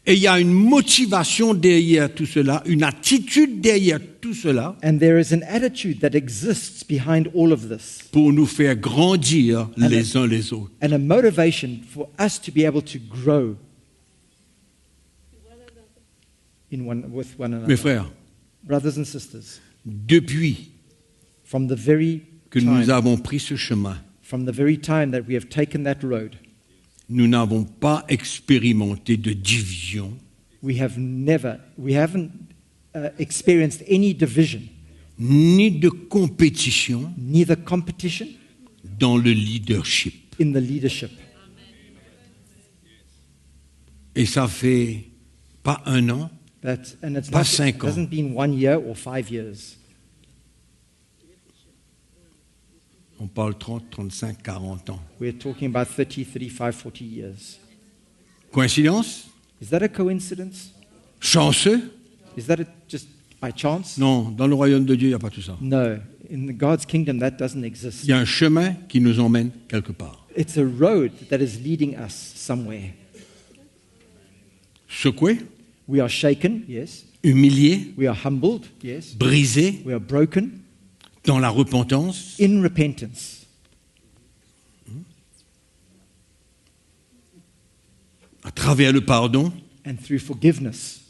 Et il y a une motivation derrière tout cela, une attitude derrière tout cela And there is an attitude that exists behind all of this, pour nous faire grandir les uns les autres. and a motivation for us to be able to grow with one another. Mes frères, Brothers and sisters, depuis from the very que nous time, avons pris ce chemin, from the very time that we have taken that road, nous n'avons pas expérimenté de division, we haven't experienced any division, ni de compétition neither competition dans le leadership. in the leadership. Et ça fait pas un an, And it's Pas not, 5 it ans. hasn't been 1 year or 5 years. on parle 30, 35, 40 ans. We're talking about 30, 35, 40 years. Coïncidence? Is that a coincidence? Chanceux? Is that just by chance? Non, dans le royaume de Dieu, il n'y a pas tout ça. No. In God's kingdom, that doesn't exist. Il y a un chemin qui nous emmène quelque part. It's a road that is leading us somewhere. Secoué, We are shaken, yes. humilié, We are humbled, yes. brisé We are broken dans la repentance, in repentance. à travers le pardon, And through forgiveness.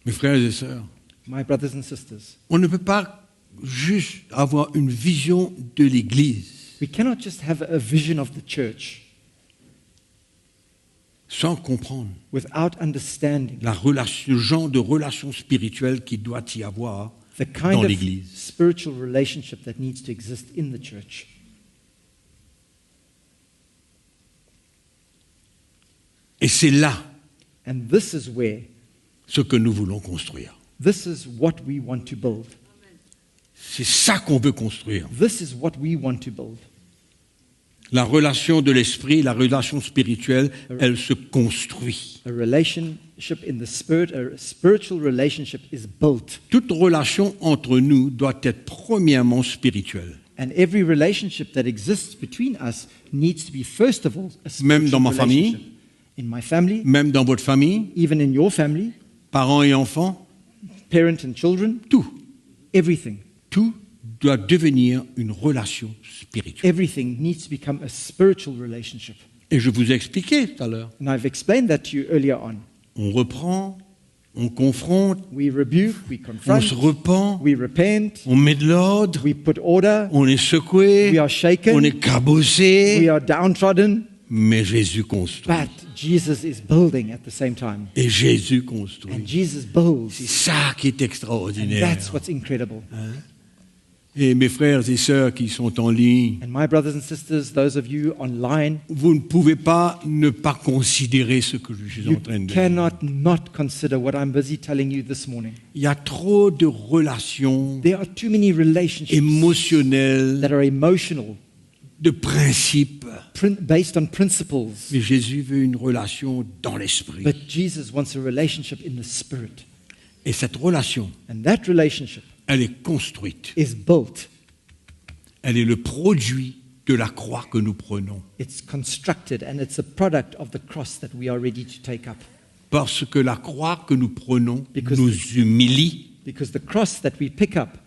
mes frères et sœurs. My brothers and sisters, On ne peut pas juste avoir une vision de l'Église we cannot just have a vision of the church sans comprendre without understanding le genre de relation spirituelle qu'il doit y avoir the kind dans of l'Église. spiritual relationship that needs to exist in the church. Et c'est là And this is where, ce que nous voulons construire. this is what we want to build. C'est ça qu'on veut construire. This is what we want to build. La relation de l'esprit, la relation spirituelle, elle se construit. A relationship in the spirit, a spiritual relationship is built. Toute relation entre nous doit être premièrement spirituelle. And every relationship that exists between us needs to be, first of all, a Même spiritual dans ma famille. relationship. In my family, Même dans votre famille, even in your family, parents et enfants, parent and children, tout, everything. tout doit devenir une relation spirituelle. Everything needs to become a spiritual relationship. Et je vous ai expliqué tout à l'heure. And I've explained that to you earlier on. On reprend, on confronte, We rebuke, we on confront, se repent, we repent, on met de l'ordre, we put order, on est secoué, we are shaken, on est cabossé, we are downtrodden, mais Jésus construit. but Jesus is building at the same time. Et Jésus And construit. Jesus builds. C'est ça qui est And extraordinaire. that's what's incredible. Et mes frères et sœurs qui sont en ligne, And my brothers and sisters, those of you online, vous ne pouvez pas ne pas considérer ce que je suis you en train de dire. cannot not consider what I'm busy telling you this morning. Il y a trop de relations There are too many relationships émotionnelles, that are emotional, de principes. based on principles. Mais Jésus veut une relation dans l'esprit. But Jesus wants a relationship in the spirit. Et cette relation, And that relationship elle est construite. is built. Elle est le produit de la croix que nous prenons. It's constructed and it's a product of the cross that we are ready to take up. Parce que la croix que nous prenons Because- nous humilie Because the cross that we pick up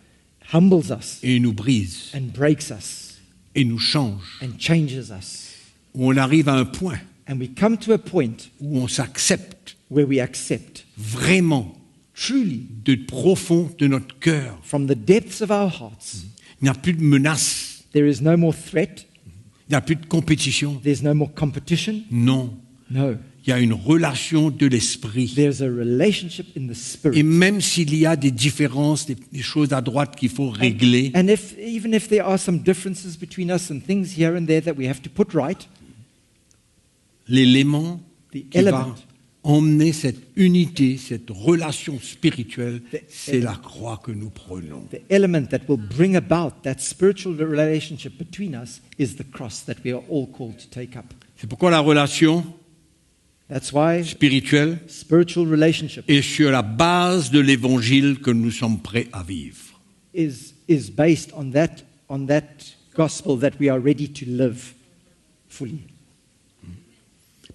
humbles us et nous brise and breaks us et nous change. and changes us. On arrive à un point And we come to a point où on s'accepte where we accept vraiment truly de profond de notre cœur. from the depths of our hearts. Il n'y a plus de menace, There is no more threat. il n'y a plus de compétition. There's no more competition. Non, No. il y a une relation de l'esprit. There's a relationship in the Et spirit. même s'il y a des différences, des choses à droite qu'il faut régler, And even if there are some differences between us and things here and there that we have to put right, l'élément the qui va element, emmener cette unité, cette relation spirituelle, The- c'est la croix que nous prenons. the element that will bring about that spiritual relationship between us is the cross that we are all called to take up. C'est pourquoi la relation That's why spirituelle spiritual relationship est sur la base de l'évangile que nous sommes prêts à vivre. is based on that gospel that we are ready to live fully.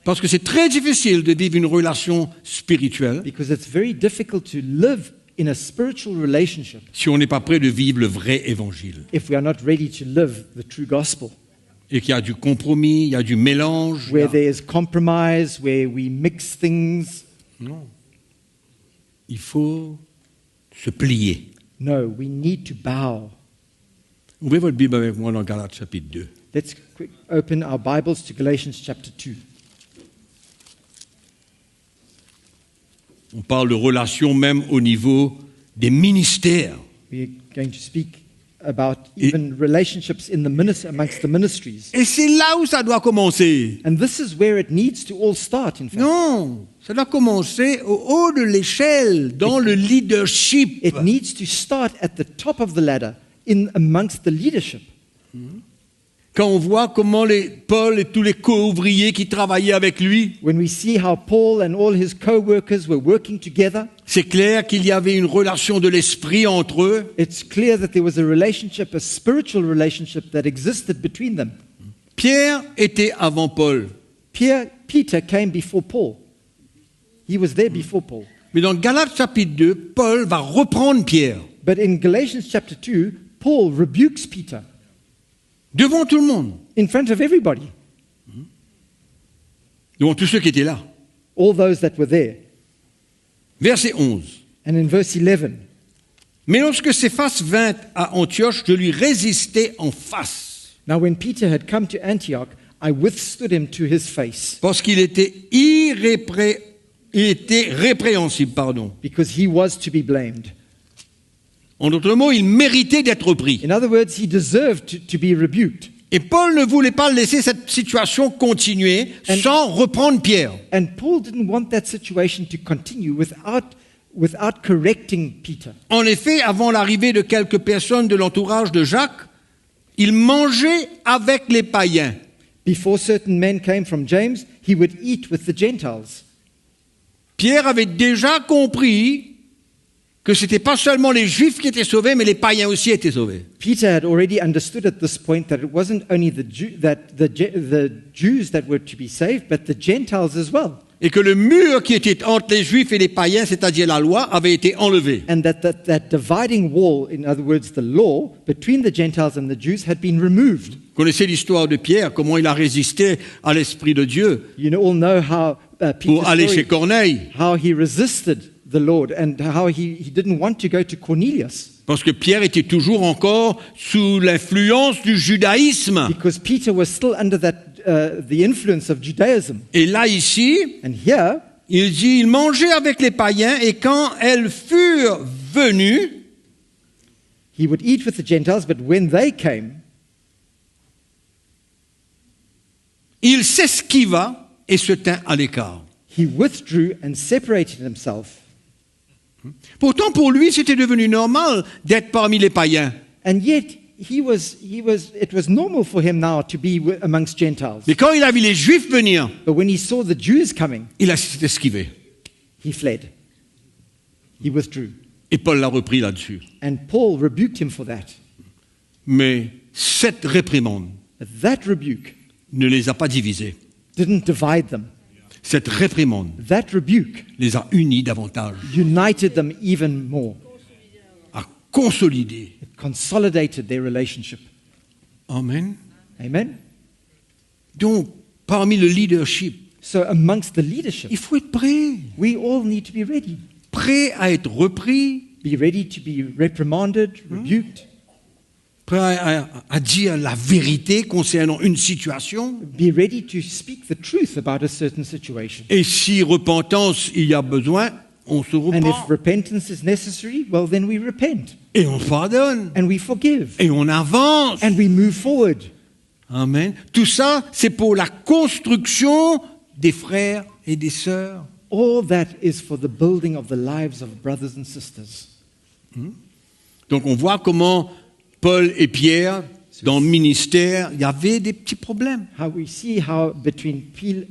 Parce que c'est très difficile de vivre une relation spirituelle Because it's very difficult to live in a spiritual relationship si on n'est pas prêt de vivre le vrai évangile. if we are not ready to live the true gospel, Et qu'il y a du compromis, il y a du mélange. where there is compromise, where we mix things. Non. Il faut se plier. No, we need to bow. Ouvrez votre Bible avec moi dans Galates chapitre 2. Let's open our Bibles to Galatians chapter 2. On parle de relations même au niveau des ministères. We're going to speak about even relationships in the amongst the ministries. Et c'est là où ça doit commencer. And this is where it needs to all start, in fact. Non, ça doit commencer au haut de l'échelle, dans le leadership. It needs to start at the top of the ladder, in amongst the leadership. Quand on voit comment Paul et tous les co-ouvriers qui travaillaient avec lui, When we see how Paul and all his co-workers were working together, c'est clair qu'il y avait une relation de l'esprit entre eux. it's clear that there was a relationship, a spiritual relationship that existed between them. Pierre était avant Paul. Peter came before Paul. He was there before Paul. Mais dans Galates chapitre 2, Paul va reprendre Pierre But in Galatians chapter 2, Paul rebukes Peter devant tout le monde, in front of everybody, devant tous ceux qui étaient là. all those that were there. Verset 11. And in verse 11, Mais lorsque Céphas vint à Antioche, je lui résistai en face, now when Peter had come to Antioch, I withstood him to his face, parce qu'il était répréhensible, pardon. because he was to be blamed. En d'autres mots, il méritait d'être pris. In other words, he deserved to be rebuked. Et Paul ne voulait pas laisser cette situation continuer sans reprendre Pierre. And Paul didn't want that situation to continue without correcting Peter. En effet, avant l'arrivée de quelques personnes de l'entourage de Jacques, il mangeait avec les païens. Before certain men came from James, he would eat with the Gentiles. Pierre avait déjà compris que ce n'était pas seulement les Juifs qui étaient sauvés, mais les païens aussi étaient sauvés. Peter had already understood at this point that it wasn't only the Jews that were to be saved, but the Gentiles as well. Et que le mur qui était entre les Juifs et les païens, c'est-à-dire la loi, avait été enlevé. And that dividing wall, in other words, the law, between the Gentiles and the Jews had been removed. Vous connaissez l'histoire de Pierre, comment il a résisté à l'Esprit de Dieu You all know how pour aller Peter's chez story, Corneille. how he resisted the Lord and how he didn't want to go to Cornelius Parce que Pierre était toujours encore sous l'influence du judaïsme. because Peter was still under the influence of Judaism. Et là, ici, And here, il dit, il mangeait avec les païens et quand elles furent venues, he would eat with the Gentiles, but when they came, il s'esquiva et se tint à l'écart. he withdrew and separated himself. Pourtant, pour lui, c'était devenu normal d'être parmi les païens. And yet, it was normal for him now to be amongst Gentiles. Mais quand il a vu les Juifs venir, But when he saw the Jews coming, il s'est esquivé. he fled. He withdrew. Et Paul l'a repris là-dessus. And Paul rebuked him for that. Mais cette réprimande But that rebuke ne les a pas divisés. didn't divide them. Cette réprimande That rebuke les a unis davantage, united them even more. a consolidé. It consolidated their relationship. Amen. Amen? Donc, parmi le leadership, So amongst the leadership, il faut être prêt. we all need to be ready. Prêt à être repris, Be ready to be reprimanded, rebuked. prêt à dire la vérité concernant une situation. Be ready to speak the truth about a certain situation. Et si repentance il y a besoin, on se And if repent. repentance is necessary, well, then we repent. Et on pardonne. And we forgive. Et on avance. And we move forward. Amen. Tout ça, c'est pour la construction des frères et des sœurs. All that is for the building of the lives of brothers and sisters. Donc on voit comment Paul et Pierre, dans le ministère, il y avait des petits problèmes. How we see how between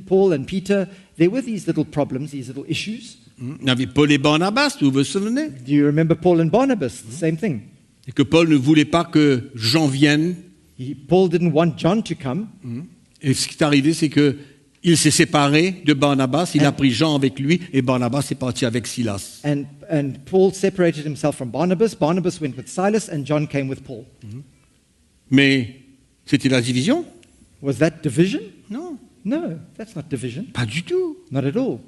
Paul and Peter, there were these little problems, these little issues. Il y avait Paul et Barnabas, vous vous souvenez? Do you remember Paul and Barnabas? The same thing. Et que Paul ne voulait pas que Jean vienne. Paul didn't want John to come. Et ce qui est arrivé, c'est que il s'est séparé de Barnabas, il a pris Jean avec lui, et Barnabas est parti avec Silas. And Paul separated himself from Barnabas. Barnabas went with Silas, and John came with Paul. Mais c'était la division? Was that division? Non, No, that's not division. pas du tout. Not at all.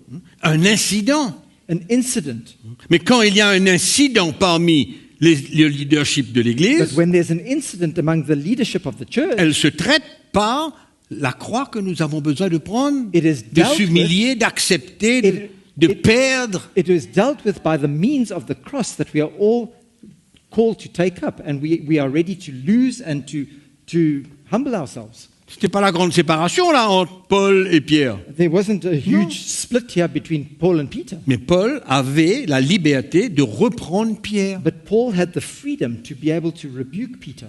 Un incident. An incident. Mais quand il y a un incident parmi le leadership de But l'Église, when there's an incident among the leadership of the church, elle se traite par la croix que nous avons besoin de prendre, It is de dealt s'humilier, d'accepter, de perdre. it is dealt with by the means of the cross that we are all called to take up, and we are ready to lose and to humble ourselves. C'était pas la grande séparation là entre Paul et Pierre. There wasn't a huge split here between Paul and Peter, Mais Paul avait la liberté de reprendre Pierre. but Paul had the freedom to be able to rebuke Peter.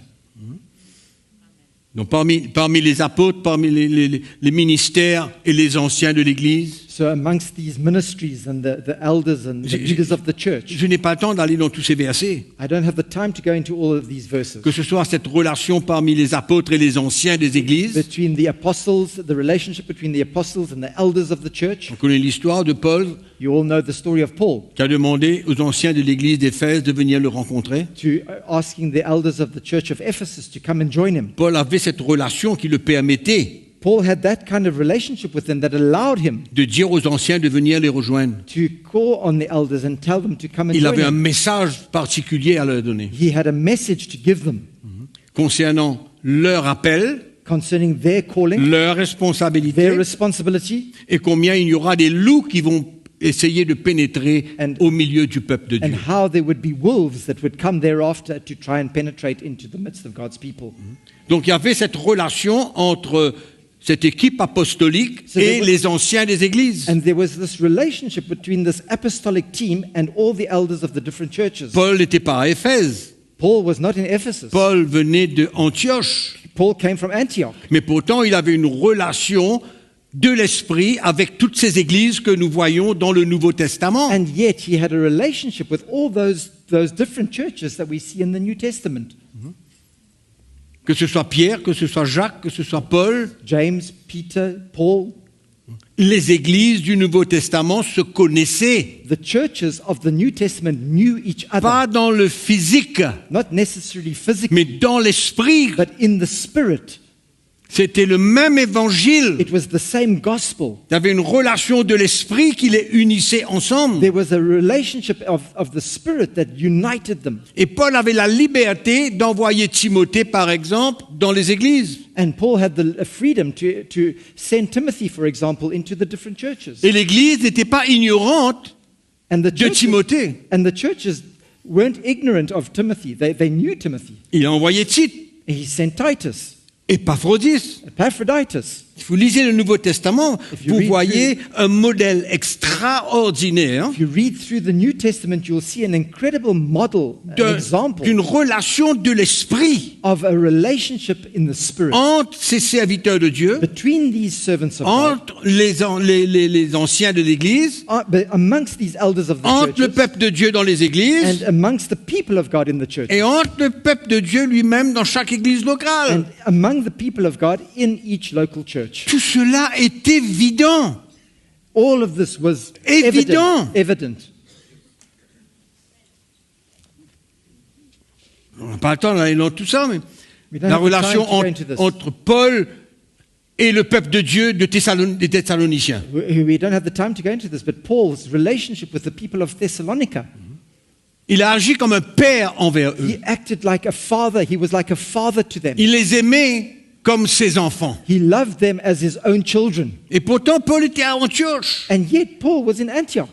Donc parmi les apôtres, parmi les ministères et les anciens de l'Église, So amongst these ministries and the elders and the leaders of the church, je n'ai pas le temps d'aller dans tous ces versets. I don't have the time to go into all of these verses. Que ce soit cette relation parmi les apôtres et les anciens des églises. Between the apostles, the relationship between the apostles and the elders of the church. On connaît l'histoire de Paul You all know the story of Paul. qui a demandé aux anciens de l'église d'Éphèse de venir le rencontrer. Asking the elders of the church of Ephesus to come and join him. Paul avait cette relation qui le permettait Paul had that kind of relationship with them that allowed him de dire aux anciens de venir les rejoindre. to call on the elders and tell them to come and Il join avait un him. message particulier à leur donner He had a message to give them concernant leur appel, concerning their calling, leur their responsabilité responsibility, et combien il y aura des loups qui vont essayer de pénétrer au milieu du peuple de Dieu. and how there would be wolves that would come thereafter to try and penetrate into the midst of God's people. Donc il y avait cette relation entre cette équipe apostolique So there et was- les anciens des églises. And there was this relationship between this apostolic team and all the elders of the different churches. Paul n'était pas à Éphèse. Paul was not in Ephesus. Paul venait de Antioche. Paul came from Antioch. Mais pourtant, il avait une relation de l'esprit avec toutes ces églises que nous voyons dans le Nouveau Testament. And yet he had a relationship with all those different churches that we see in the New Testament. Que ce soit Pierre, que ce soit Jacques, que ce soit Paul, James, Peter, Paul. les églises du Nouveau Testament se connaissaient. The churches of the New Testament knew each other. Pas dans le physique, Not necessarily physically, mais dans l'esprit. but in the spirit. C'était le même évangile. It was the same gospel. Il y avait une relation de l'esprit qui les unissait ensemble. There was a relationship of the spirit that united them. Et Paul avait la liberté d'envoyer Timothée, par exemple, dans les églises. And Paul had the freedom to send Timothy, for example, into the different churches. Et l'église n'était pas ignorante And the de Timothée. churches weren't ignorant of Timothy. They knew Timothy. Il a envoyé Tite, He sent Titus, Épaphrodite. Epaphroditus. Si vous lisez le Nouveau Testament, If you vous read voyez un modèle extraordinaire If you read through the New Testament, you'll see an incredible model, an example d'une relation de l'esprit of a relationship in the spirit entre ces serviteurs de Dieu, between these servants of God, entre les anciens de l'Église, amongst these elders of the entre le churches, peuple de Dieu dans les églises, and amongst the people of God in the church, et entre le peuple de Dieu lui-même dans chaque église locale. and among the people of God in each local church. Tout cela est évident. All of this was Évident. evident. On n'a pas le temps d'aller dans tout ça, mais We don't la have the relation time to go into this. entre Paul et le peuple de Dieu des Thessaloniciens. We don't have the time to go into this, but Paul's relationship with the people of Thessalonica, Il a agi comme un père envers eux. he acted like a father. He was like a father to them. Il les aimait comme ses enfants. He loved them as his own children. Et pourtant, Paul était à Antioche. And yet Paul was in Antioch.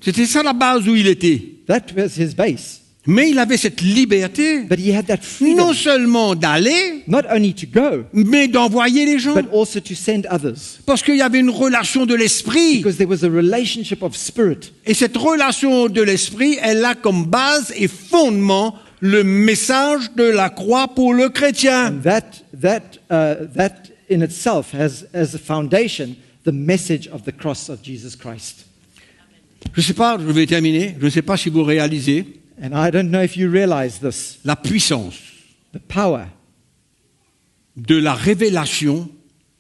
C'était ça la base où il était. That was his base. Mais il avait cette liberté, But he had that freedom, non seulement d'aller, not only to go, mais d'envoyer les gens. but also to send others. Parce qu'il y avait une relation de l'esprit. Because there was a relationship of spirit. Et cette relation de l'esprit, elle a comme base et fondement le message de la croix pour le chrétien. And that in itself has as a foundation the message of the cross of Jesus Christ. Je ne sais pas, je vais terminer, je ne sais pas si vous réalisez And I don't know if you realize this, la puissance the power de la révélation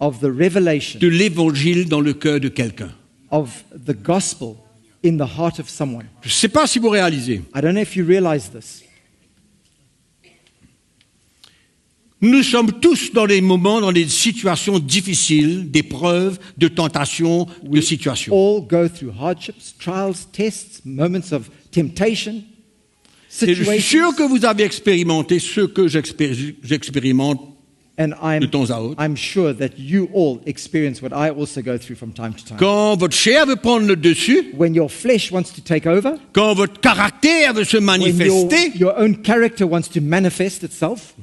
of the revelation de l'évangile dans le cœur de quelqu'un. of the gospel in the heart of someone. Je ne sais pas si vous réalisez. I don't know if you realize this. Nous sommes tous dans des moments, dans des situations difficiles, d'épreuves, de tentations, de situations. All go through hardships, trials, tests, moments of temptation, Et je suis sûr situations. que vous avez expérimenté ce que j'expérimente And de temps à autre. I'm sure that you all experience what I also go through from time to time. Quand votre chair veut prendre le dessus, When your flesh wants to take over, quand votre caractère veut se when manifester, your own character wants to manifest itself,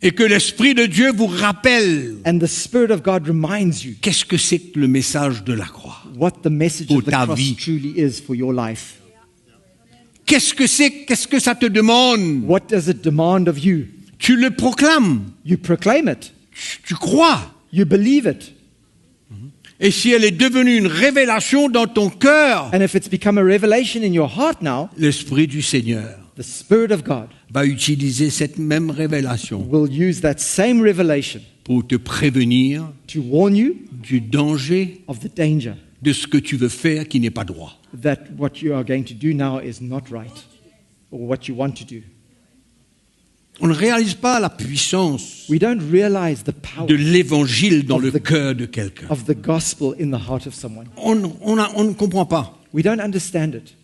et que l'Esprit de Dieu vous rappelle and the Spirit of God reminds you qu'est-ce que c'est que le message de la croix. what the message Pour of the ta cross vie. truly is for your life. Qu'est-ce que c'est, qu'est-ce que ça te demande? What does it demand of you? Tu le proclames, You proclaim it. tu crois. You believe it. Et si elle est devenue une révélation dans ton cœur, And if it's become a revelation in your heart now, l'Esprit du Seigneur the Spirit of God va utiliser cette même révélation will use that same revelation pour te prévenir to warn you du danger of the danger de ce que tu veux faire qui n'est pas droit. that what you are going to do now is not right, or what you want to do. On ne réalise pas la puissance We don't realize the power de l'évangile dans Of le the- cœur de quelqu'un. of the gospel in the heart of someone. On ne comprend pas. We don't understand it.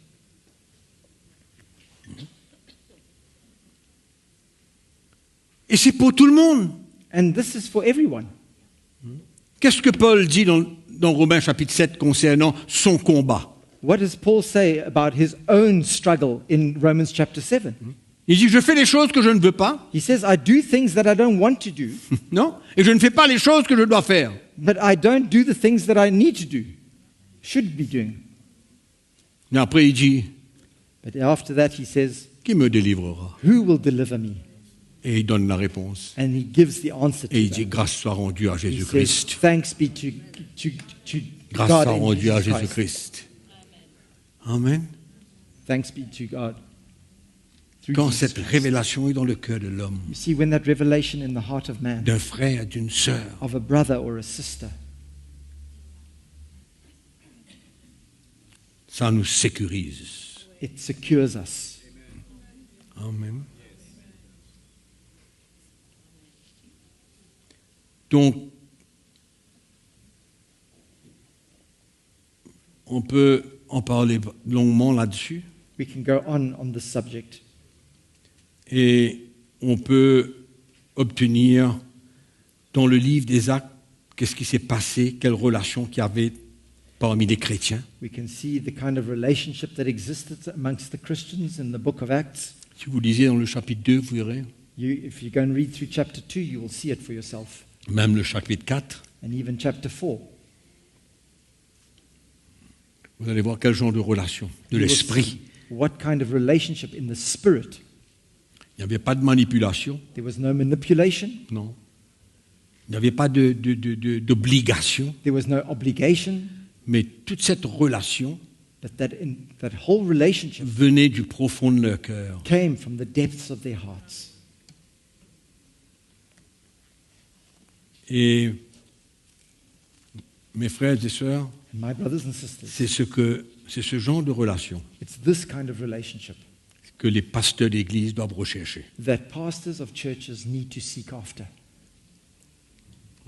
Et c'est pour tout le monde. And this is for everyone. Qu'est-ce que Paul dit dans Romains chapitre 7 concernant son combat? What does Paul say about his own struggle in Romans chapter 7? Il dit, je fais les choses que je ne veux pas, He says, I do things that I don't want to do, non? Et je ne fais pas les choses que je dois faire. but I don't do the things that I need to do, should be doing. Et après, il dit, But after that, he says, qui me délivrera? who will deliver me? Et il donne la réponse. And he gives the answer Et il to dit, that. grâce soit rendue à He says, Jésus-Christ. thanks be to Grâce God soit in rendue à Jesus Christ. Jésus-Christ. Amen. Thanks be to God. Through Quand Jesus cette Christ. révélation est dans le cœur de l'homme, You see, when that revelation in the heart of man, d'un frère, d'une sœur, of a brother or a sister, ça nous sécurise. it secures us. Amen. Donc, on peut en parler longuement là-dessus We can go on this subject. et on peut obtenir dans le livre des Actes qu'est-ce qui s'est passé, quelle relation qu'il y avait parmi les chrétiens. We can see the kind of relationship that existed amongst the Christians in the book of Acts. Si vous lisez dans le chapitre 2, vous verrez, If you go and read through chapter 2, you will see it for yourself. même le chapitre 4, And even chapter 4. vous allez voir quel genre de relation, de You will l'esprit. see what kind of relationship in the spirit. Il n'y avait pas de manipulation, There was no manipulation. non. Il n'y avait pas d'obligation, There was no obligation. mais toute cette relation But that whole relationship venait du profond de leur cœur. came from the depths of their hearts. Et mes frères et sœurs, And my brothers and sisters, c'est ce genre de relation it's this kind of relationship que les pasteurs d'église doivent rechercher. that pastors of churches need to seek after.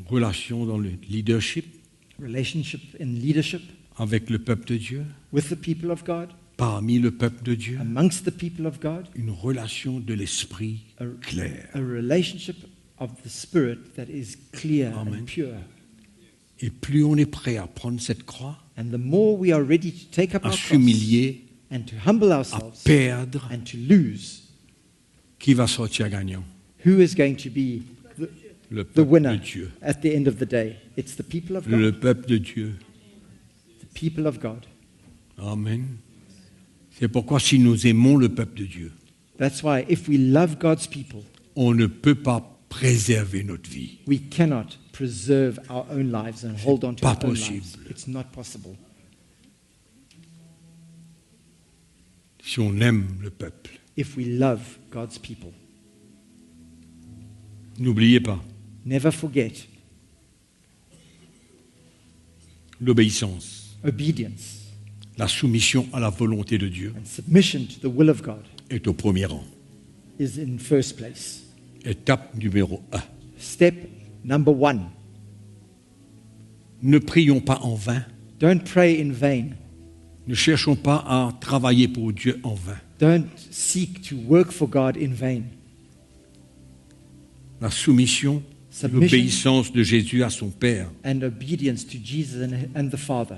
Relation dans le leadership Relationship in leadership avec le peuple de Dieu, with the people of God, parmi le peuple de Dieu, amongst the people of God, une relation de l'esprit claire. a relationship of the spirit that is clear Amen. and pure. Et plus on est prêt à prendre cette croix, And the more we are ready to take up à our cross s'humilier, and to humble à ourselves perdre, and to lose, qui va sortir gagnant? who is going to be Le the peuple de winner Dieu. at the end of the day? It's the people of God. Le peuple de Dieu. The people of God. Amen. C'est pourquoi si nous aimons le peuple de Dieu, That's why if we love God's people, on ne peut pas préserver notre vie. we cannot preserve our own lives and hold on to pas our own possible. lives. It's not possible. Si on aime le peuple. If we love God's people, N'oubliez pas, never forget l'obéissance, obedience la soumission à la volonté de Dieu and submission to the will of God est au premier rang. is in first place. Étape numéro 1. Step number 1. Ne prions pas en vain. Don't pray in vain. Ne cherchons pas à travailler pour Dieu en vain. Don't seek to work for God in vain. La soumission, Submission l'obéissance de Jésus à son Père. and obedience to Jesus and the Father.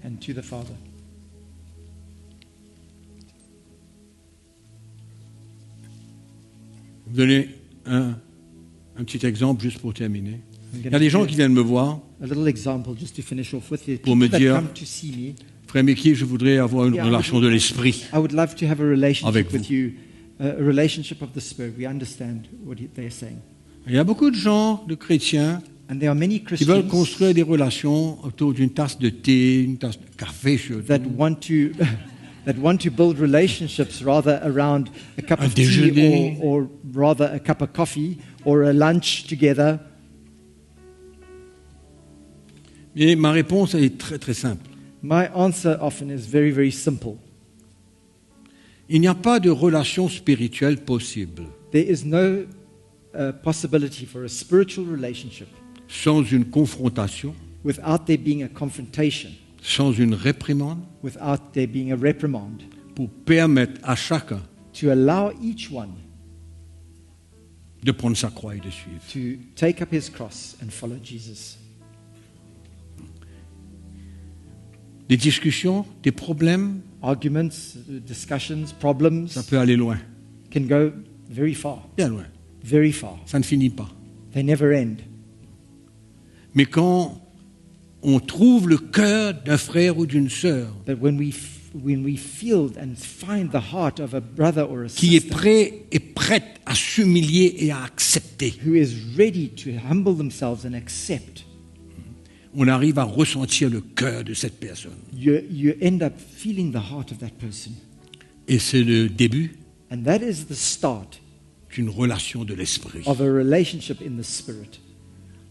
And to the Father. Je vais vous donner un petit exemple juste pour terminer. I'm Il y a going des to gens give qui viennent me voir. a little example just to finish off with. The Pour me people that dire- come to see me, Frère Mickey, je voudrais avoir une Yeah, relation de l'esprit. I would love to have a relationship Avec with you, a relationship of the Spirit. We understand what they're saying. Il y a beaucoup de gens, de chrétiens, And there are many qui veulent Christians construire des relations autour d'une tasse de thé, une tasse de café. that want to that want to build relationships rather around a cup Un of tea déjeuner. or rather a cup of coffee or a lunch together. Et ma réponse est très très simple. My answer often is very, very simple. Il n'y a pas de relation spirituelle possible There is no possibility for a spiritual relationship sans une confrontation, without there being a confrontation, sans une réprimande, without there being a reprimand, pour permettre à chacun to allow each one de prendre sa croix et de suivre. to take up his cross and follow Jesus. des discussions, des problèmes, Arguments, discussions, problems ça peut aller loin, can go very far, bien loin. very far. Ça ne finit pas. They never end. Mais quand on trouve le cœur d'un frère ou d'une sœur But when we feel and find the heart of a brother or a qui est sister prêt et prête à s'humilier et à accepter, who is ready to humble themselves and accept, on arrive à ressentir le cœur de cette personne. you end up feeling the heart of that person. Et c'est le début And that is the start d'une relation de l'esprit. of a relationship in the spirit.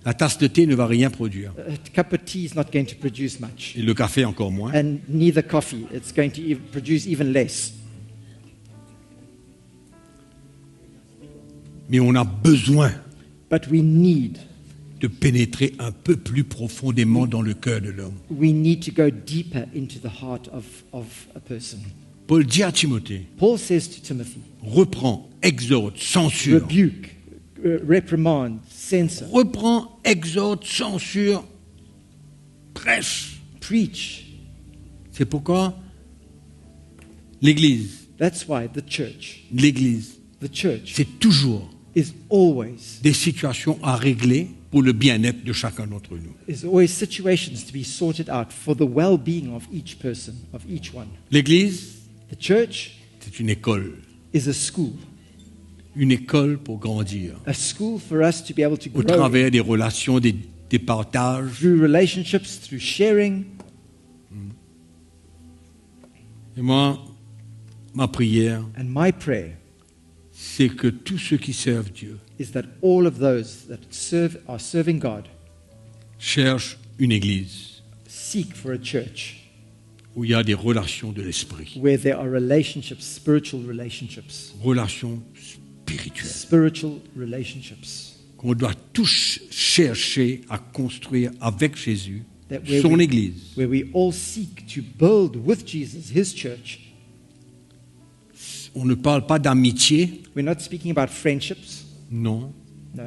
La tasse de thé ne va rien produire, A cup of tea is not going to produce much, et le café encore moins. and neither coffee. It's going to produce even less. Mais on a besoin But we need de pénétrer un peu plus profondément dans le cœur de l'homme. to go deeper into the heart of a person. Paul dit à Timothée, Paul says to Timothy, reprends, exhorte, censure. rebuke, reprimand, censor, Reprends, exhorte, censure, prêche. preach. C'est pourquoi l'Église, That's why the church c'est toujours is always des situations à régler pour le bien-être de chacun d'entre nous. There's always situations to be sorted out for the well-being of each person, of each one. L'Église, The church c'est une école pour grandir, a school for us to be able to au grow travers des relations, des partages. through relationships, through sharing. Et moi, ma prière, And my prayer c'est que tous ceux qui servent Dieu is that all of those that are serving God cherchent une Église seek for a church où il y a des relations de l'esprit, where there are relationships, spiritual relationships, relations spirituelles, qu'on doit tous chercher à construire avec Jésus, that son Église. where we all seek to build with Jesus, his church. On ne parle pas d'amitié, We're not speaking about friendships, non, no.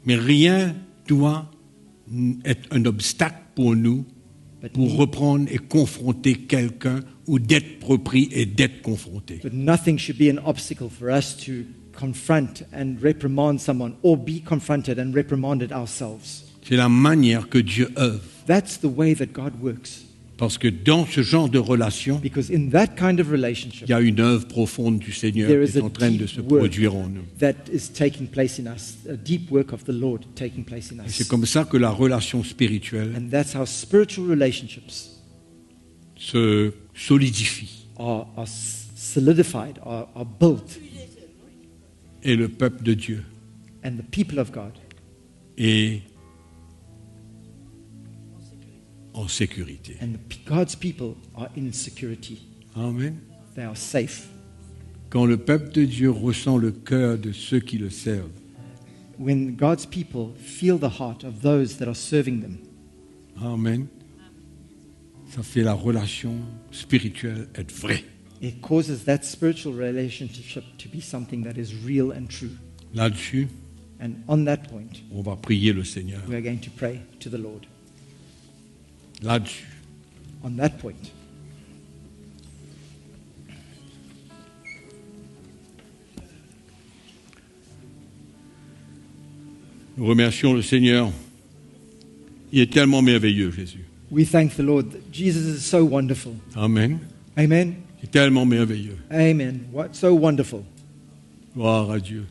mais rien doit être un obstacle pour nous pour reprendre et confronter quelqu'un ou d'être repris et d'être confronté. But nothing should be an obstacle for us to confront and reprimand someone or be confronted and reprimanded ourselves. C'est la manière que Dieu œuvre. That's the way that God works. Parce que dans ce genre de relation, Because in that kind of relationship, il y a une œuvre profonde du Seigneur there qui is est a en train de deep se work produire en nous. that is taking place in us, a deep work of the Lord taking place in Et c'est us. comme ça que la relation spirituelle And that's how spiritual relationships se solidifie. are solidified, are built, Et le peuple de Dieu and the people of God est en sécurité. and God's people are in security. Amen. They are safe. Quand le peuple de Dieu ressent le cœur de ceux qui le servent, When God's people feel the heart of those that are serving them, amen, ça fait la relation spirituelle être vraie. it causes that spiritual relationship to be something that is real and true. Là-dessus, And on that point, on va prier le Seigneur. we are going to pray to the Lord. Là-dessus, On that point, nous remercions le Seigneur. Il est tellement merveilleux, Jésus. we thank the Lord. Jesus is so wonderful. Amen. Amen. Il est tellement merveilleux. Amen. What so wonderful. Gloire à Dieu.